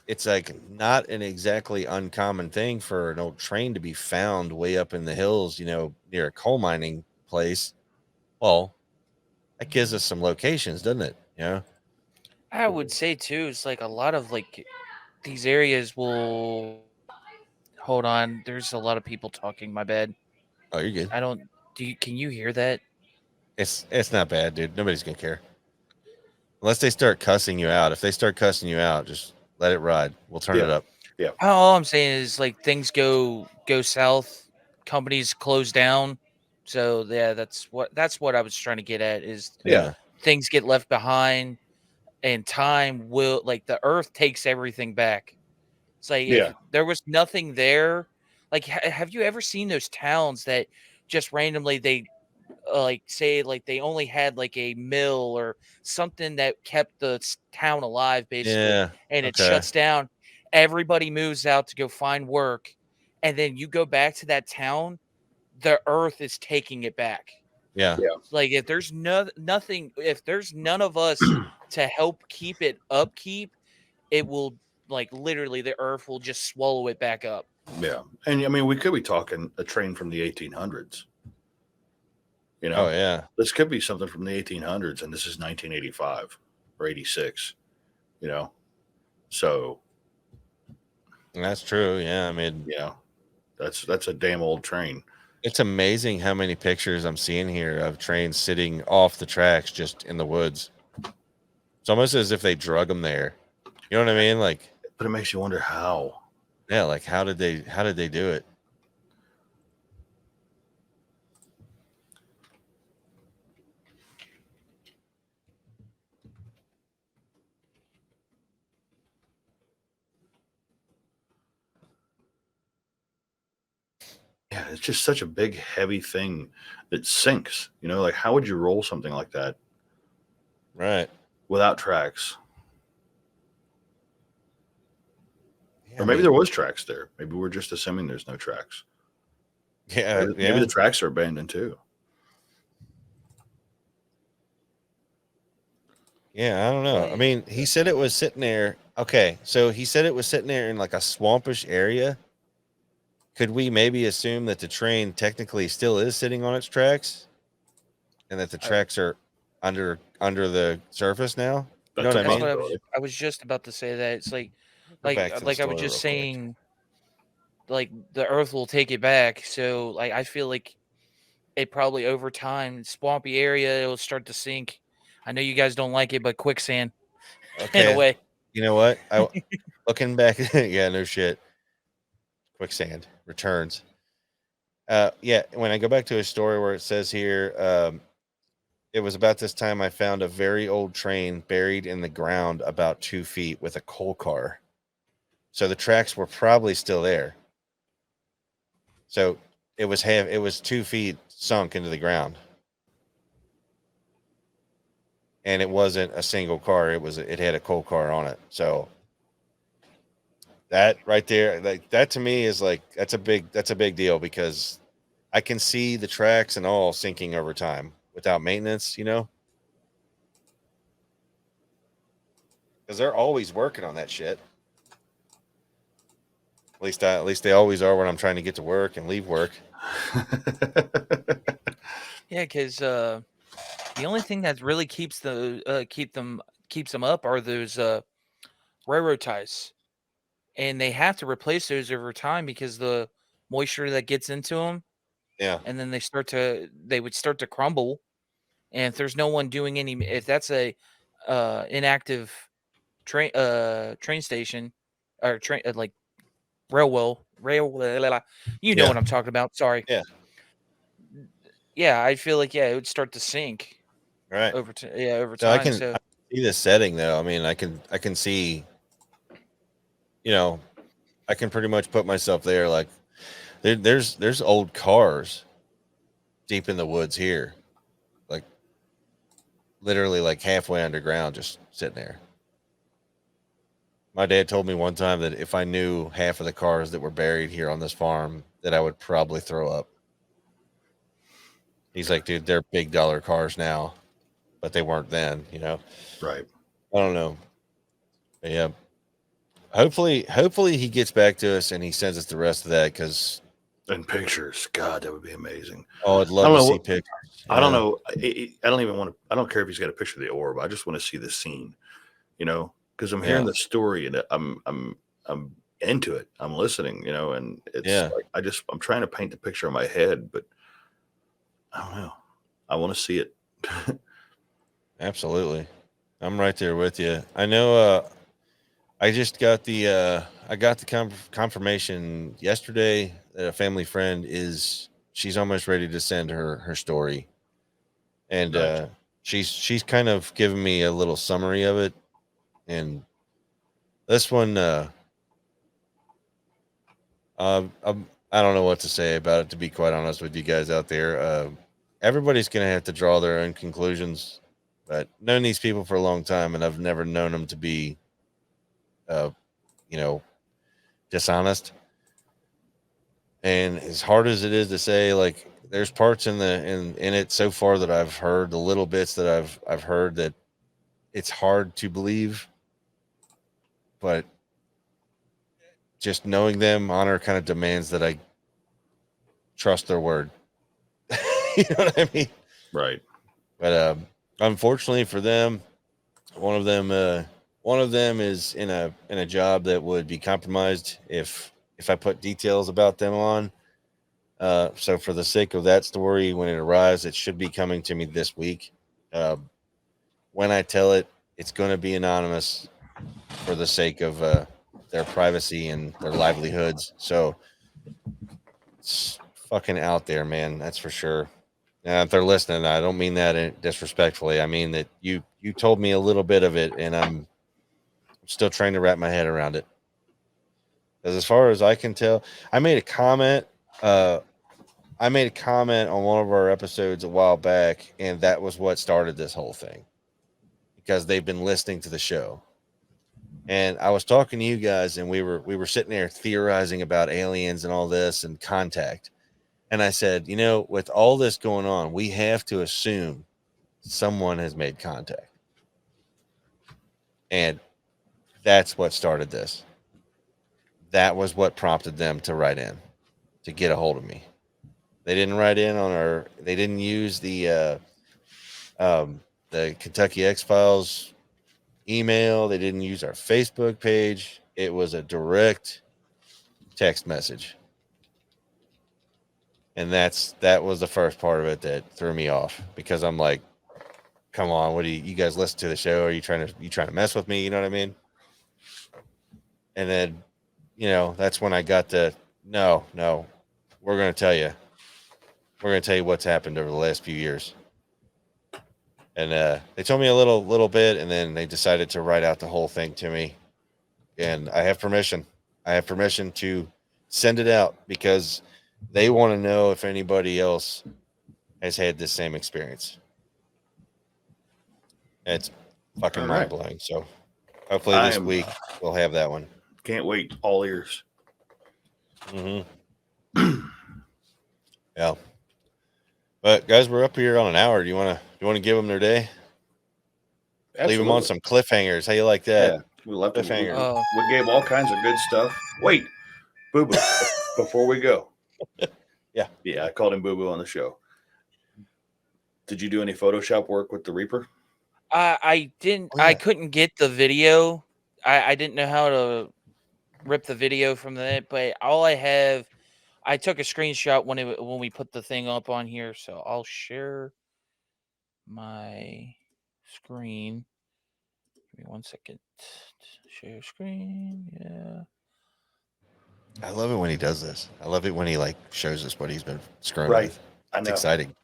it's like not an exactly uncommon thing for an old train to be found way up in the hills, you know, near a coal mining place, well, that gives us some locations, doesn't it? You know? I would say too, it's like a lot of like these areas will hold on. There's a lot of people talking. My bad. Oh, you're good. I don't. Do you? Can you hear that? It's not bad, dude. Nobody's gonna care unless they start cussing you out. If they start cussing you out, just let it ride. We'll turn Yeah. it up. All I'm saying is like things go south, companies close down. So yeah, that's what I was trying to get at is Yeah. things get left behind, and time will like the earth takes everything back. It's like if Yeah. there was nothing there, like have you ever seen those towns that just randomly they like say like they only had like a mill or something that kept the town alive basically, Yeah. and it Okay. shuts down, everybody moves out to go find work, and then you go back to that town, the earth is taking it back. Yeah. Yeah. Like if there's nothing, if there's none of us to help keep it upkeep, it will like literally the earth will just swallow it back up. Yeah. And I mean, we could be talking a train from the 1800s. You Oh know, yeah. this could be something from the 1800s, and this is 1985 or 86. You know, so That's true. Yeah. I mean, you know, that's a damn old train. it's amazing how many pictures I'm seeing here of trains sitting off the tracks just in the woods. It's almost as if they drug them there. You know what I mean? Like, But it makes you wonder how. yeah, like how did they do it? Yeah, it's just such a big, heavy thing that sinks. You know, like how would you roll something like that Right. without tracks? Yeah, Or I maybe mean, there was tracks there. Maybe we're just assuming there's no tracks. yeah, Maybe yeah. the tracks are abandoned too. Yeah, I don't know. I Well, mean, he said it was sitting there. Okay, so he said it was sitting there in like a swampish area. Could we maybe assume that the train technically still is sitting on its tracks and that the I, tracks are under the surface now? You know That's what a I that's mean? what possibility. I was just about to say that it's Go back to the like I was story just real quick. saying like the earth will take it back. So like I feel like it probably over time, swampy area, it'll start to sink. I know you guys don't like it, but quicksand in a Okay, way. you know what? I looking back, yeah, no shit. Quicksand returns. Yeah, when I go back to a story where it says here, it was about this time I found a very old train buried in the ground about 2 feet with a coal car. So the tracks were probably still there. So it was 2 feet sunk into the ground. And it wasn't a single car. It had a coal car on it. So that right there, like that to me is like that's a big deal because I can see the tracks and all sinking over time without maintenance, you know? Because they're always working on that shit. At least they always are when I'm trying to get to work and leave work. Yeah, because the only thing that really keeps keeps them up are those railroad ties, and they have to replace those over time because the moisture that gets into them, Yeah. and then they would start to crumble. And if there's no one doing any, if that's a inactive train station or train like you know Yeah. what I'm talking about. Sorry. Yeah. Yeah, I feel like yeah, it would start to sink Right. over So time. So I can see the setting though. I mean, I can see, you know, I can pretty much put myself there. Like there's old cars deep in the woods here. Like literally like halfway underground, just sitting there. My dad told me one time that if I knew half of the cars that were buried here on this farm, that I would probably throw up. He's like, dude, they're big dollar cars now, but they weren't then, you know? Right. I don't know. But yeah. Hopefully he gets back to us and he sends us the rest of that because And pictures. God, that would be amazing. I'd I love don't to know see what- pictures. I don't know. I don't even want to. I don't care if he's got a picture of the orb. I just want to see the scene, you know, because I'm hearing Yeah. the story and I'm into it. I'm listening, you know, and it's Yeah. like I'm trying to paint the picture in my head, but I don't know. I want to see it. Absolutely. I'm right there with you. I know I just got the confirmation yesterday that a family friend she's almost ready to send her story. And Nice. she's kind of giving me a little summary of it. And this one I don't know what to say about it, to be quite honest with you guys out there. Everybody's going to have to draw their own conclusions. But known these people for a long time, and I've never known them to be, you know, dishonest. And as hard as it is to say, like, there's parts in it so far that I've heard, the little bits that I've heard, that it's hard to believe. But just knowing them, honor kind of demands that I trust their word. You know what I mean? Right. But unfortunately for them, one of them is in a job that would be compromised if I put details about them on. So for the sake of that story, when it arrives, it should be coming to me this week. When I tell it, it's going to be anonymous for the sake of their privacy and their livelihoods. So it's fucking out there, man. That's for sure. If they're listening, I don't mean that disrespectfully. I mean that you told me a little bit of it, and I'm still trying to wrap my head around it. Because as far as I can tell, I made a comment. I made a comment on one of our episodes a while back, and that was what started this whole thing. Because they've been listening to the show, and I was talking to you guys, and we were sitting there theorizing about aliens and all this and contact. And I said, you know, with all this going on, we have to assume someone has made contact. And that's what started this. That was what prompted them to write in, to get a hold of me. They didn't write in they didn't use the Kentucky X-Files email. They didn't use our Facebook page. It was a direct text message. And that was the first part of it that threw me off, because I'm like, come on, what do you guys listen to the show? Are you trying to mess with me? You know what I mean? And then, you know, that's when I got no, we're going to tell you. We're going to tell you what's happened over the last few years. And they told me a little bit, and then they decided to write out the whole thing to me. And I have permission. I have permission to send it out because they want to know if anybody else has had this same experience. And it's fucking All right. mind-blowing. So hopefully this week we'll have that one. Can't wait. All ears. Mm-hmm. Yeah. But guys, we're up here on an hour. Do you want to give them their day? Absolutely. Leave them on some cliffhangers. How you like that? Yeah, we left it. Cliffhanger. We gave all kinds of good stuff. Wait, Boo Boo, before we go. Yeah, I called him Boo Boo on the show. Did you do any Photoshop work with the Reaper? I didn't. Oh, yeah. I couldn't get the video. I didn't know how to rip the video from that. But all I have, I took a screenshot when we put the thing up on here. So I'll share my screen. Give me 1 second. Share screen. Yeah. I love it when he does this. I love it when he like shows us what he's been screwing Right. with. I It's know. exciting.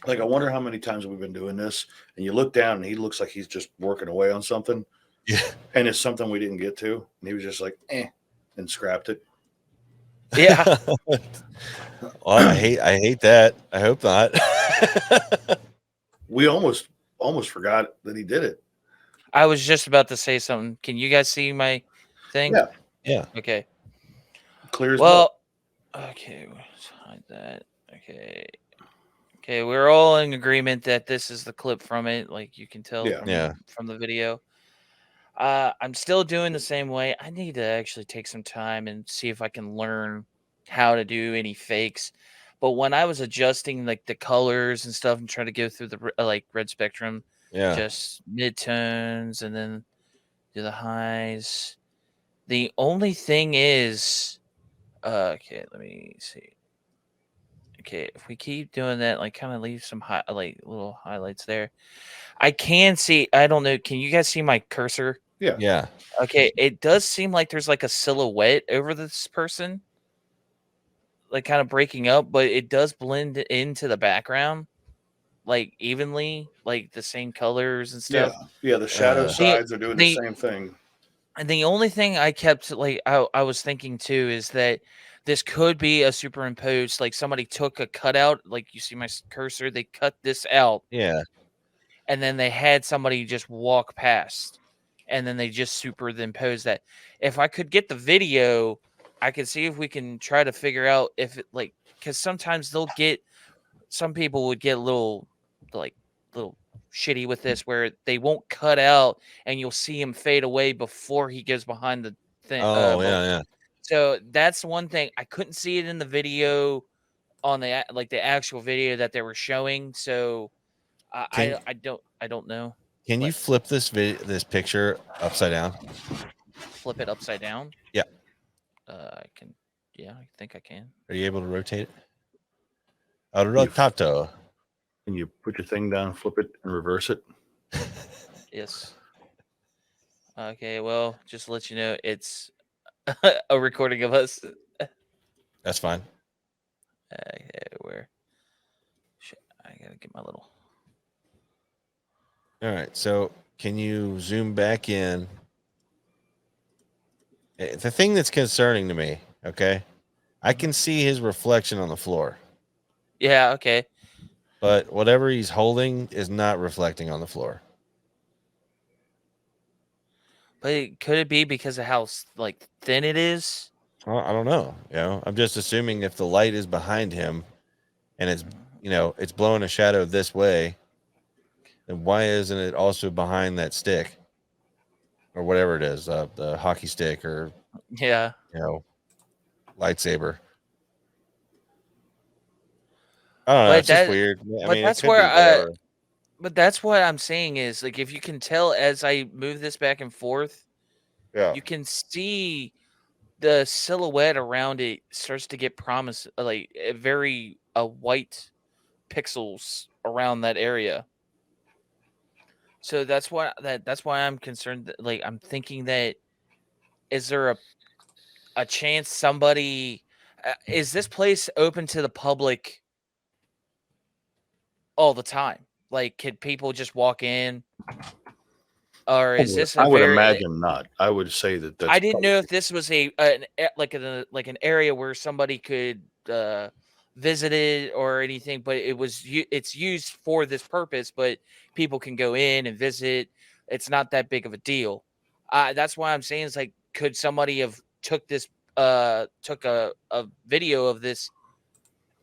Like, I wonder how many times we've been doing this, and you look down and he looks like he's just working away on something. Yeah. And it's something we didn't get to. And he was just like, and scrapped it. Yeah. Well, I hate that. I hope not. We almost forgot that he did it. I was just about to say something. Can you guys see my thing? Yeah. Yeah. Okay. Clear as mud. Well, okay. Let's hide that. Okay. Okay, we're all in agreement that this is the clip from it, like you can tell Yeah. Yeah. from the video. I'm still doing the same way. I need to actually take some time and see if I can learn how to do any fakes. But when I was adjusting like the colors and stuff and trying to go through the like red spectrum, Yeah. just midtones and then do the highs. The only thing is, okay, let me see. Okay, if we keep doing that, like kind of leave some like little highlights there. I can see. I don't know. Can you guys see my cursor? Yeah. Yeah. Okay, it does seem like there's like a silhouette over this person, like kind of breaking up, but it does blend into the background, like evenly, like the same colors and Yeah. stuff. Yeah. The shadow Uh, sides are doing the the- same thing. And the only thing I kept like I was thinking too is that this could be a superimposed, like somebody took a cutout, like you see my cursor, they cut this out, yeah. and then they had somebody just walk past, and then they just superimposed that. If I could get the video, I could see if we can try to figure out if it like because sometimes some people would get a little like little shitty with this where they won't cut out and you'll see him fade away before he goes behind the thing. Oh, yeah. So that's one thing. I couldn't see it in the video on the like the actual video that they were showing. So Can I don't know. Can you But flip this picture upside down? flip it upside down. Yeah. I can. Yeah, I think I can. Are you able to rotate it? Rotato. And you put your thing down, flip it, and reverse it. Yes. Okay. Well, just to let you know, it's a recording of us. That's fine. Where? Shit, I gotta get my little. All right. So can you zoom back in? The thing that's concerning to me, okay? I can see his reflection on the floor, Yeah. Okay. but whatever he's holding is not reflecting on the floor. But could it be because of how like thin it is? Well, I don't know. I'm just assuming if the light is behind him and it's it's blowing a shadow this way, then why isn't it also behind that stick or whatever it is, the hockey stick or Yeah. lightsaber? I don't know. But It's just that- weird. but It that's could be where whatever. But that's what I'm saying is like if you can tell as I move this back and forth, Yeah. you can see the silhouette around it starts to get like a very white pixels around that area. So that's why I'm concerned that, like I'm thinking that is there a chance somebody is this place open to the public all the time? Like can people just walk in or is this a I would very imagine not. I would say that that's I didn't know if this was like an area where somebody could visit it or anything, but it's used for this purpose. But people can go in and visit. It's not that big of a deal. That's why I'm saying it's like, could somebody have took a video of this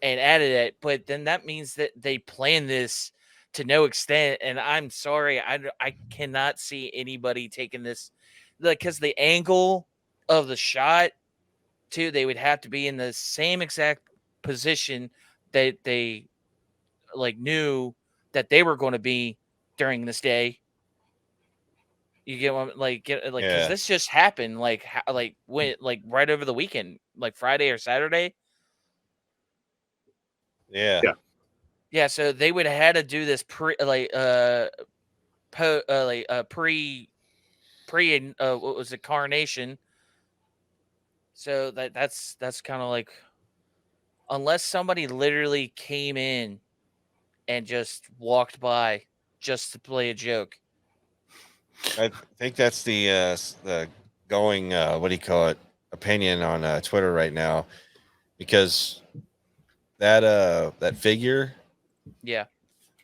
and added it? But then that means that they planned this to no extent. And I'm sorry, I cannot see anybody taking this because the angle of the shot too, they would have to be in the same exact position that they like knew that they were going to be during this day. You get what because Yeah. this just happened like when like right over the weekend, like Friday or Saturday. Yeah. Yeah. Yeah, so they would have had to do this pre what was it, coronation. So that's kind of like unless somebody literally came in and just walked by just to play a joke. I think that's the going what do you call it, opinion on Twitter right now, because that figure Yeah.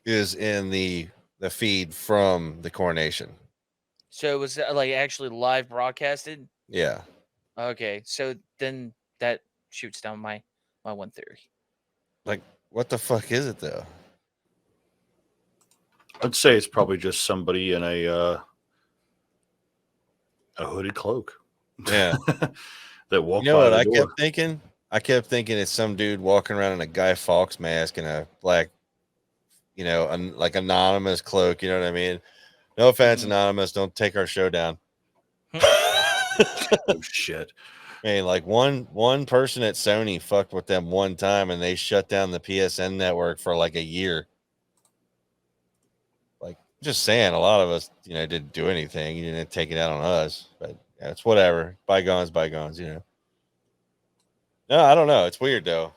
is in the feed from the coronation. So was that like actually live broadcasted? Yeah. Okay, so then that shoots down my one theory. Like, what the fuck is it though? I'd say it's probably just somebody in a hooded cloak. Yeah. That walked You know by what the I door. kept thinking? I kept thinking it's some dude walking around in a Guy Fawkes mask and a black, like anonymous cloak. You know what I mean? No offense, Mhm. anonymous. Don't take our show down. Oh shit. Man, like one person at Sony fucked with them one time, and they shut down the PSN network for like a year. Like, just saying, a lot of us, didn't do anything. You didn't take it out on us, but yeah, it's whatever. Bygones, bygones. No, I don't know. It's weird though.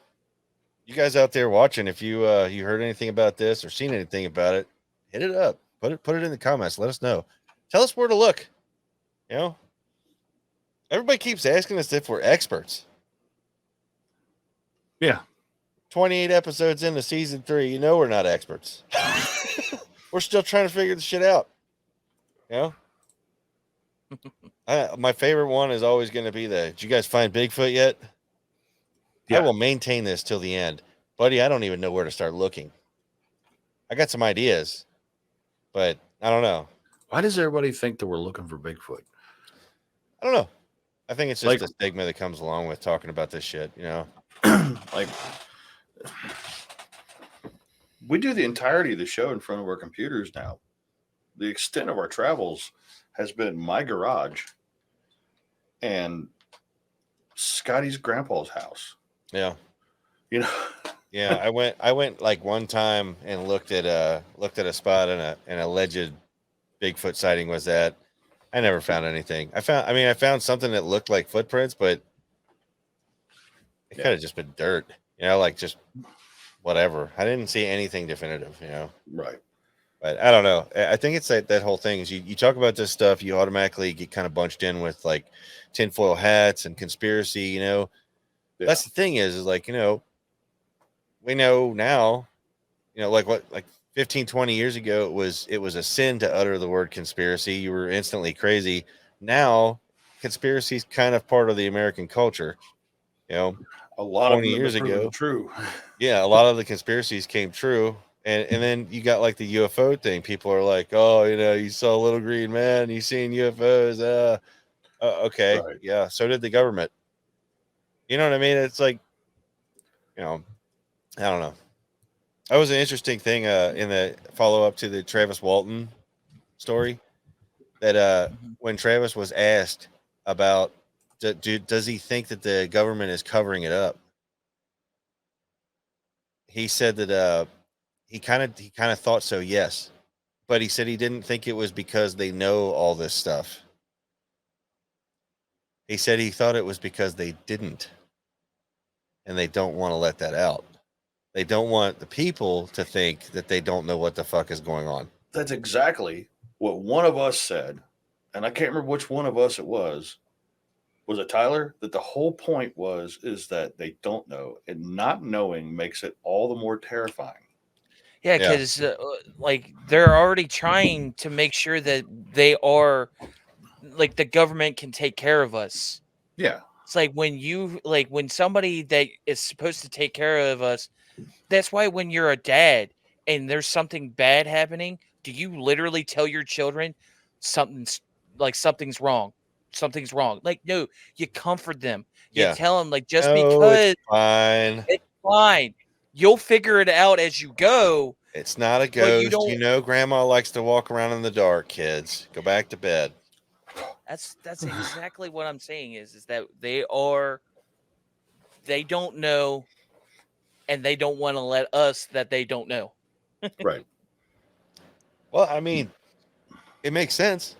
You guys out there watching, if you heard anything about this or seen anything about it, hit it up. Put it in the comments. Let us know. Tell us where to look. Everybody keeps asking us if we're experts. Yeah. 28 episodes into season 3, we're not experts. We're still trying to figure the shit out. My favorite one is always going to be did you guys find Bigfoot yet? Yeah. I will maintain this till the end. Buddy, I don't even know where to start looking. I got some ideas, but I don't know. Why does everybody think that we're looking for Bigfoot? I don't know. I think it's just Like- the stigma that comes along with talking about this shit, Like, we do the entirety of the show in front of our computers now. The extent of our travels has been my garage and Scotty's grandpa's house. Yeah. Yeah, I went like one time and looked at a spot and an alleged Bigfoot sighting was at. I never found anything. I found something that looked like footprints, but it could have just been dirt, like just whatever. I didn't see anything definitive, right. But I don't know. I think it's that whole thing is you talk about this stuff, you automatically get kind of bunched in with like tinfoil hats and conspiracy, Yeah. That's the thing is like, we know now, like 15, 20 years ago, it was a sin to utter the word conspiracy. You were instantly crazy. Now, conspiracy is kind of part of the American culture. A lot 20 of them years have been proven ago. true. Yeah, a lot of the conspiracies came true. And then you got like the UFO thing. People are like, oh, you saw a little green man, you seen UFOs. Okay. Right. Yeah. So did the government. You know what I mean? It's like, I don't know. That was an interesting thing in the follow up to the Travis Walton story that when Travis was asked about does he think that the government is covering it up, he said that he kind of thought so, yes, but he said he didn't think it was because they know all this stuff. He said he thought it was because they didn't, and they don't want to let that out. They don't want the people to think that they don't know what the fuck is going on. That's exactly what one of us said, and I can't remember which one of us it was. Was it Tyler? That the whole point is that they don't know, and not knowing makes it all the more terrifying. Yeah, Yeah. because like they're already trying to make sure that they are like the government can take care of us. Yeah. It's like when somebody that is supposed to take care of us, that's why when you're a dad and there's something bad happening, do you literally tell your children something's something's wrong? Something's wrong. Like, no, you comfort them. You Yeah. tell them like just Oh, because it's fine. it's fine. You'll figure it out as you go. It's not a But you ghost. don't Grandma likes to walk around in the dark, kids. Go back to bed. That's exactly what I'm saying is that they don't know and they don't want to let us that they don't know. Right. Well, I mean, it makes sense.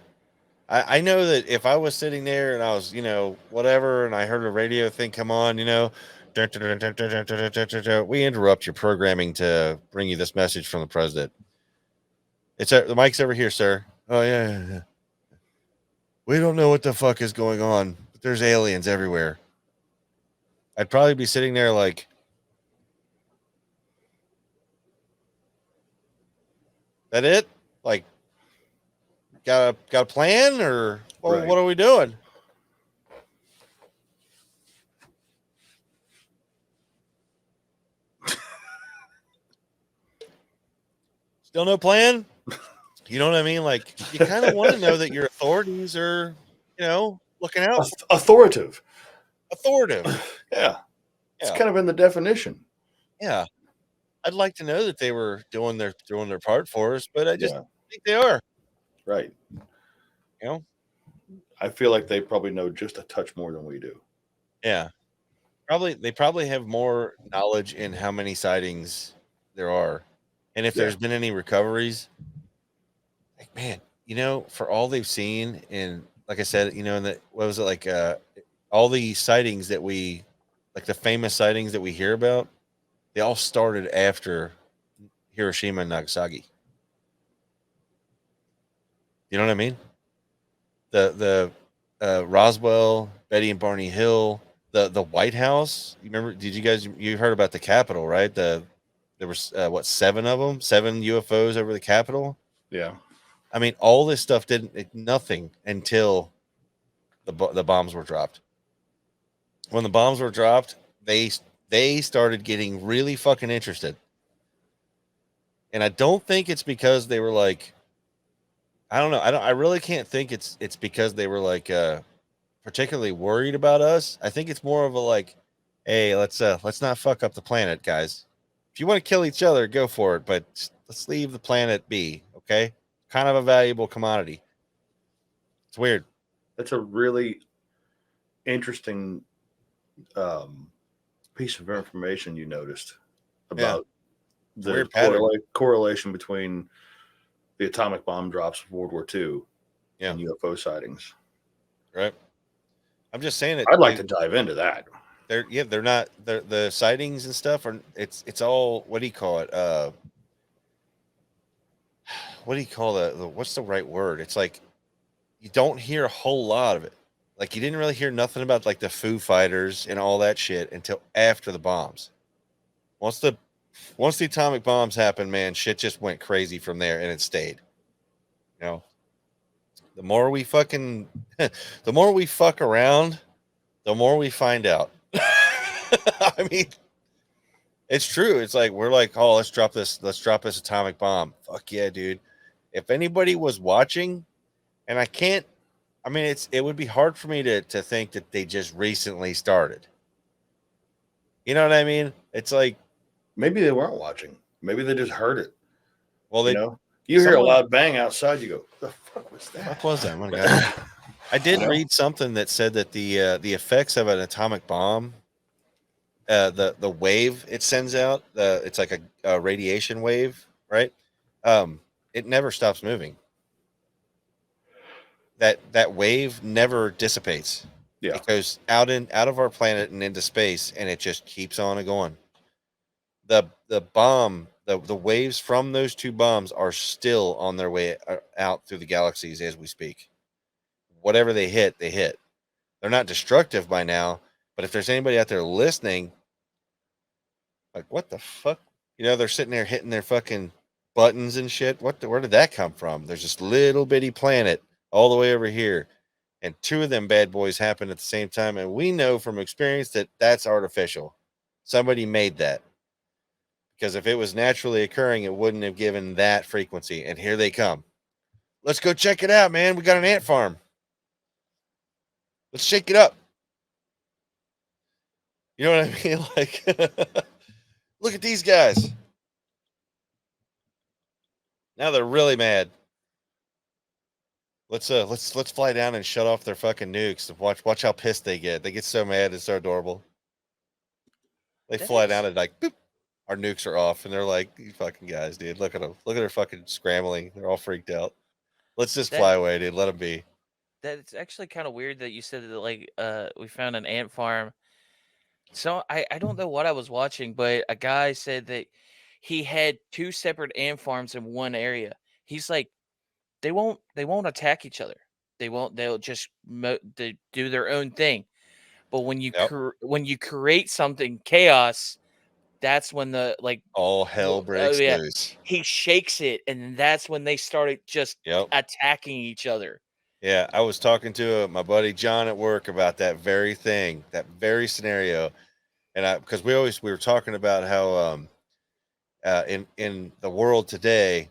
I know that if I was sitting there and I was, whatever, and I heard a radio thing come on, we interrupt your programming to bring you this message from the president. The mic's over here, sir. Oh, yeah. We don't know what the fuck is going on, but there's aliens everywhere. I'd probably be sitting there like, That it? Like, got a plan, or Right. what are we doing? Still no plan? You know what I mean? Like, you kind of want to know that your authorities are, looking out. Authoritative. Authoritative. Yeah. It's Yeah. kind of in the definition. Yeah. I'd like to know that they were doing their part for us, but I just Yeah. think they are. Right. You know? I feel like they probably know just a touch more than we do. Yeah. They probably have more knowledge in how many sightings there are. And if Yeah. there's been any recoveries, like, man, for all they've seen, and like I said, in that, what was it, like, all the sightings that like the famous sightings that we hear about, they all started after Hiroshima and Nagasaki. You know what I mean? The Roswell, Betty and Barney Hill, the White House. You remember? You heard about the Capitol, right? There was what, 7 of them, 7 UFOs over the Capitol. Yeah. I mean, all this stuff didn't nothing until the bombs were dropped. When the bombs were dropped, they started getting really fucking interested. And I don't think it's because they were like, I don't know. I really can't think it's because they were like particularly worried about us. I think it's more of a like, hey, let's not fuck up the planet, guys. If you want to kill each other, go for it, but let's leave the planet be, okay? Kind of a valuable commodity. It's weird. That's a really interesting piece of information you noticed about the weird pattern. correlation between the atomic bomb drops of World War II and UFO sightings. Right. I'm just saying it. I'd like to dive into that. They're not the sightings and stuff are it's all, what do you call it? What do you call what's the right word? It's like you don't hear a whole lot of it. Like, you didn't really hear nothing about like the Foo Fighters and all that shit until after the bombs. Once the atomic bombs happened, man, shit just went crazy from there, and it stayed. The more we fuck around, the more we find out. I mean, it's true. It's like, we're like, oh, let's drop this atomic bomb. Fuck yeah, dude. If anybody was watching, and it would be hard for me to think that they just recently started. You know what I mean? It's like, maybe they weren't watching. Maybe they just heard it. well, you hear a loud bang outside, you go, the fuck was that? What was that? Oh my God. I did read something that said that the effects of an atomic bomb, the wave it sends out, it's like a radiation wave, right? It never stops moving. That wave never dissipates. Yeah. It goes out of our planet and into space, and it just keeps on and going. The bomb, the waves from those 2 bombs are still on their way out through the galaxies as we speak. Whatever they hit, they hit. They're not destructive by now, but if there's anybody out there listening, like, what the fuck? They're sitting there hitting their fucking buttons and shit. Where did that come from? There's this little bitty planet all the way over here, and 2 of them bad boys happen at the same time, and we know from experience that that's artificial. Somebody made that. Because if it was naturally occurring, it wouldn't have given that frequency. And here they come. Let's go check it out, man. We got an ant farm. Let's shake it up. You know what I mean? Like, look at these guys. Now they're really mad. Let's fly down and shut off their fucking nukes. Watch how pissed they get. They get so mad. It's so adorable. They fly down and like, boop, our nukes are off, and they're like, you fucking guys, dude. Look at them. Look at their fucking scrambling. They're all freaked out. Let's just fly away, dude. Let them be. That's actually kind of weird that you said that, like, we found an ant farm. So I don't know what I was watching, but a guy said that he had 2 separate ant farms in one area. He's like, they won't attack each other. They'll just they do their own thing. But when you when you create something chaos, that's when the all hell breaks yeah. loose. He shakes it, and that's when they started just Yep. attacking each other. Yeah, I was talking to my buddy John at work about that very thing, that very scenario, and because we were talking about how in the world today,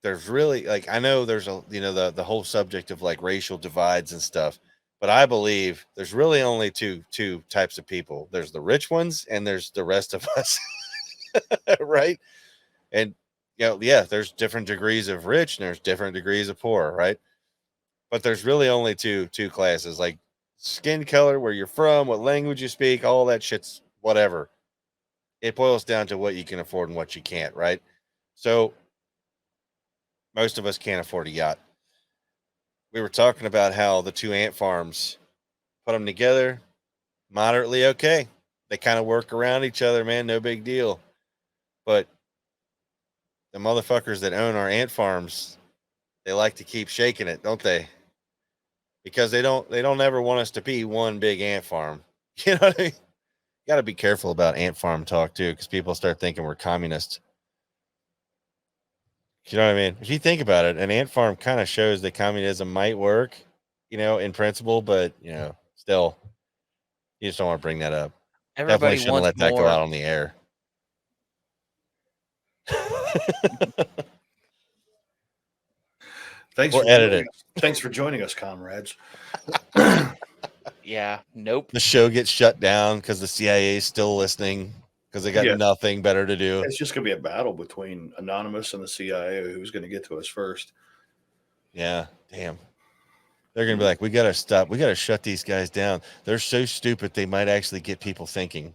there's really like I know there's the whole subject of like racial divides and stuff, but I believe there's really only two types of people. There's the rich ones and there's the rest of us, right? And yeah, there's different degrees of rich and there's different degrees of poor, right? But there's really only two classes, like skin color, where you're from, what language you speak, all that shit's whatever. It boils down to what you can afford and what you can't, right? So most of us can't afford a yacht. We were talking about how the two ant farms, put them together, moderately okay. They kind of work around each other, man, no big deal. But the motherfuckers that own our ant farms, they like to keep shaking it, don't they? Because they don't ever want us to be one big ant farm. You know what I mean? You got to be careful about ant farm talk too, because people start thinking we're communists. You know what I mean? If you think about it, an ant farm kind of shows that communism might work, in principle, but still, you just don't want to bring that up. Definitely Everybody shouldn't wants let that go more. out on the air. Thanks Or for edit joining it. us. Thanks for joining us, comrades. Yeah, nope. The show gets shut down because the CIA is still listening because they got Yeah. nothing better to do. It's just going to be a battle between Anonymous and the CIA. Who's going to get to us first? Yeah, damn. They're going to be like, we got to stop. We got to shut these guys down. They're so stupid, they might actually get people thinking.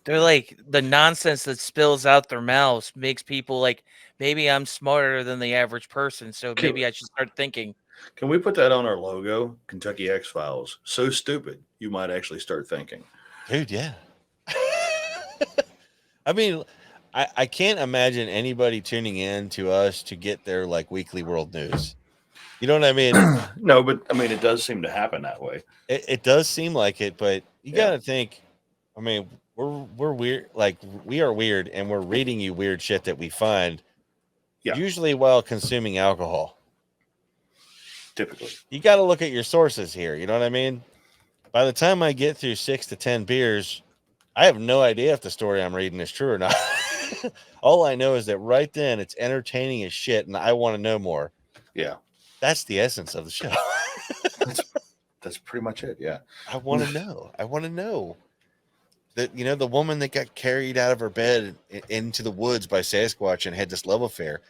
They're like, the nonsense that spills out their mouths makes people like, maybe I'm smarter than the average person, so maybe I should start thinking. Can we put that on our logo? Kentucky X Files. So stupid, you might actually start thinking. Dude, yeah. I mean, I can't imagine anybody tuning in to us to get their like weekly world news. You know what I mean? No, but I mean, it does seem to happen that way. It does seem like it, but you Yeah. got to think. I mean, we're weird. Like we are weird, and we're reading you weird shit that we find. Yeah. Usually while consuming alcohol. Typically, You got to look at your sources here. You know what I mean? By the time I get through 6 to 10 beers, I have no idea if the story I'm reading is true or not. All I know is that right then it's entertaining as shit, and I want to know more. yeah, That's the essence of the show. that's pretty much it. Yeah, I want to know. I want to know that the woman that got carried out of her bed into the woods by Sasquatch and had this love affair.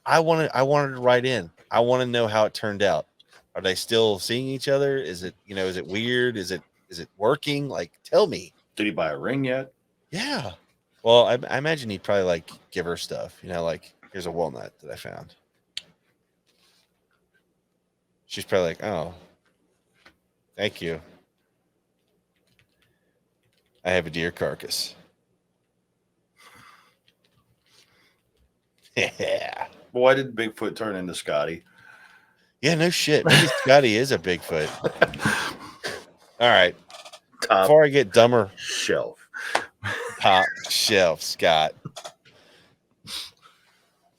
I wanted to write in. I want to know how it turned out. Are they still seeing each other? Is it is it weird? Is it working? Like, tell me. did he buy a ring yet? Yeah. Well, I imagine he'd probably like give her stuff. Like here's a walnut that I found. She's probably like, oh, thank you. I have a deer carcass. Yeah. Well, why did Bigfoot turn into Scotty? Yeah, no shit. Maybe Scotty is a Bigfoot. All right. Top Before I get dumber, shelf. top shelf, Scott.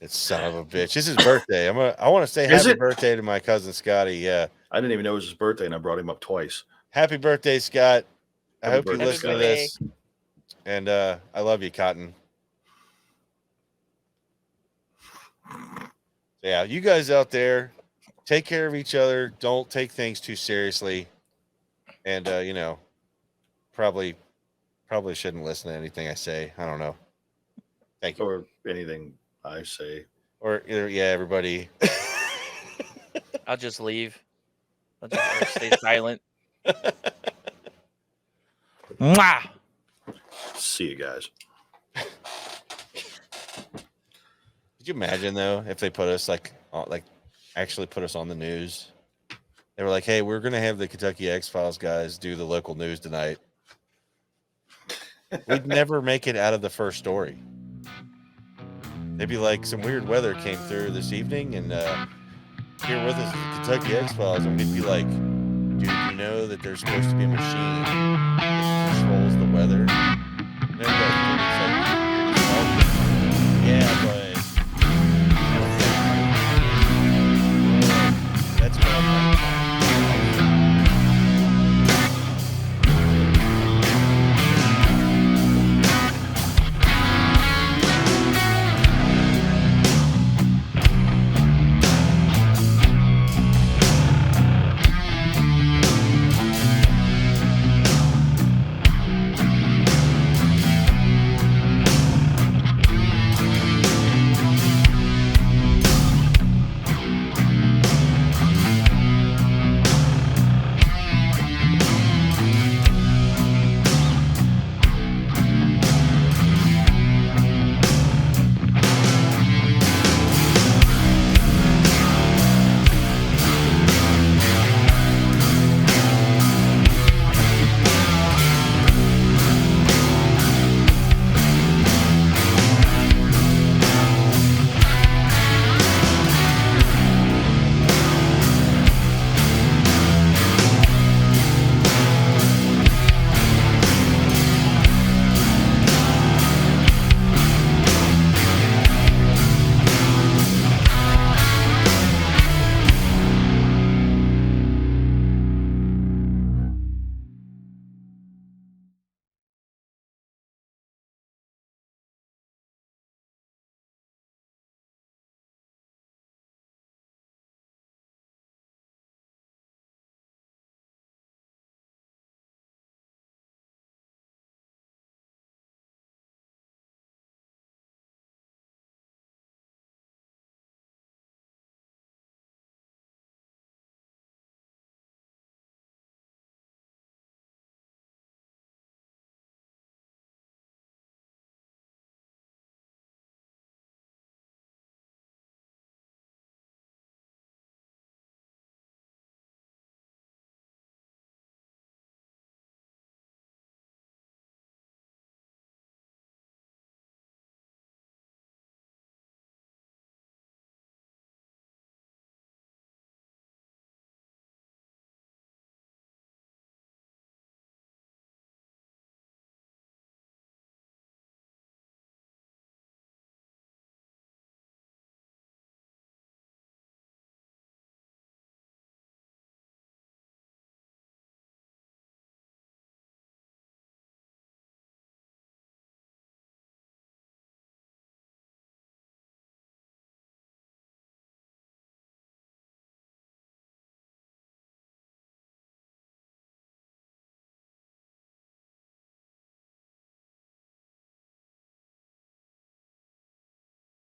It's son of a bitch. It's his birthday. I want to say happy birthday to my cousin Scotty. Yeah. I didn't even know it was his birthday, and I brought him up twice. Happy birthday, Scott. I Happy hope you birthday, listen to Scott. this. And I love you, Cotton. So yeah, you guys out there, take care of each other. Don't take things too seriously. And probably shouldn't listen to anything I say. I don't know. Thank you. Or anything I say. Or everybody. I'll just leave. I'll just stay silent. Mwah! See you guys. Could you imagine though if they put us actually put us on the news? They were like, "Hey, we're gonna have the Kentucky X Files guys do the local news tonight." We'd never make it out of the first story. They'd be like, "Some weird weather came through this evening, and here with us is the Kentucky X Files," and we'd be like, "Dude, know that there's supposed to be a machine that controls the weather.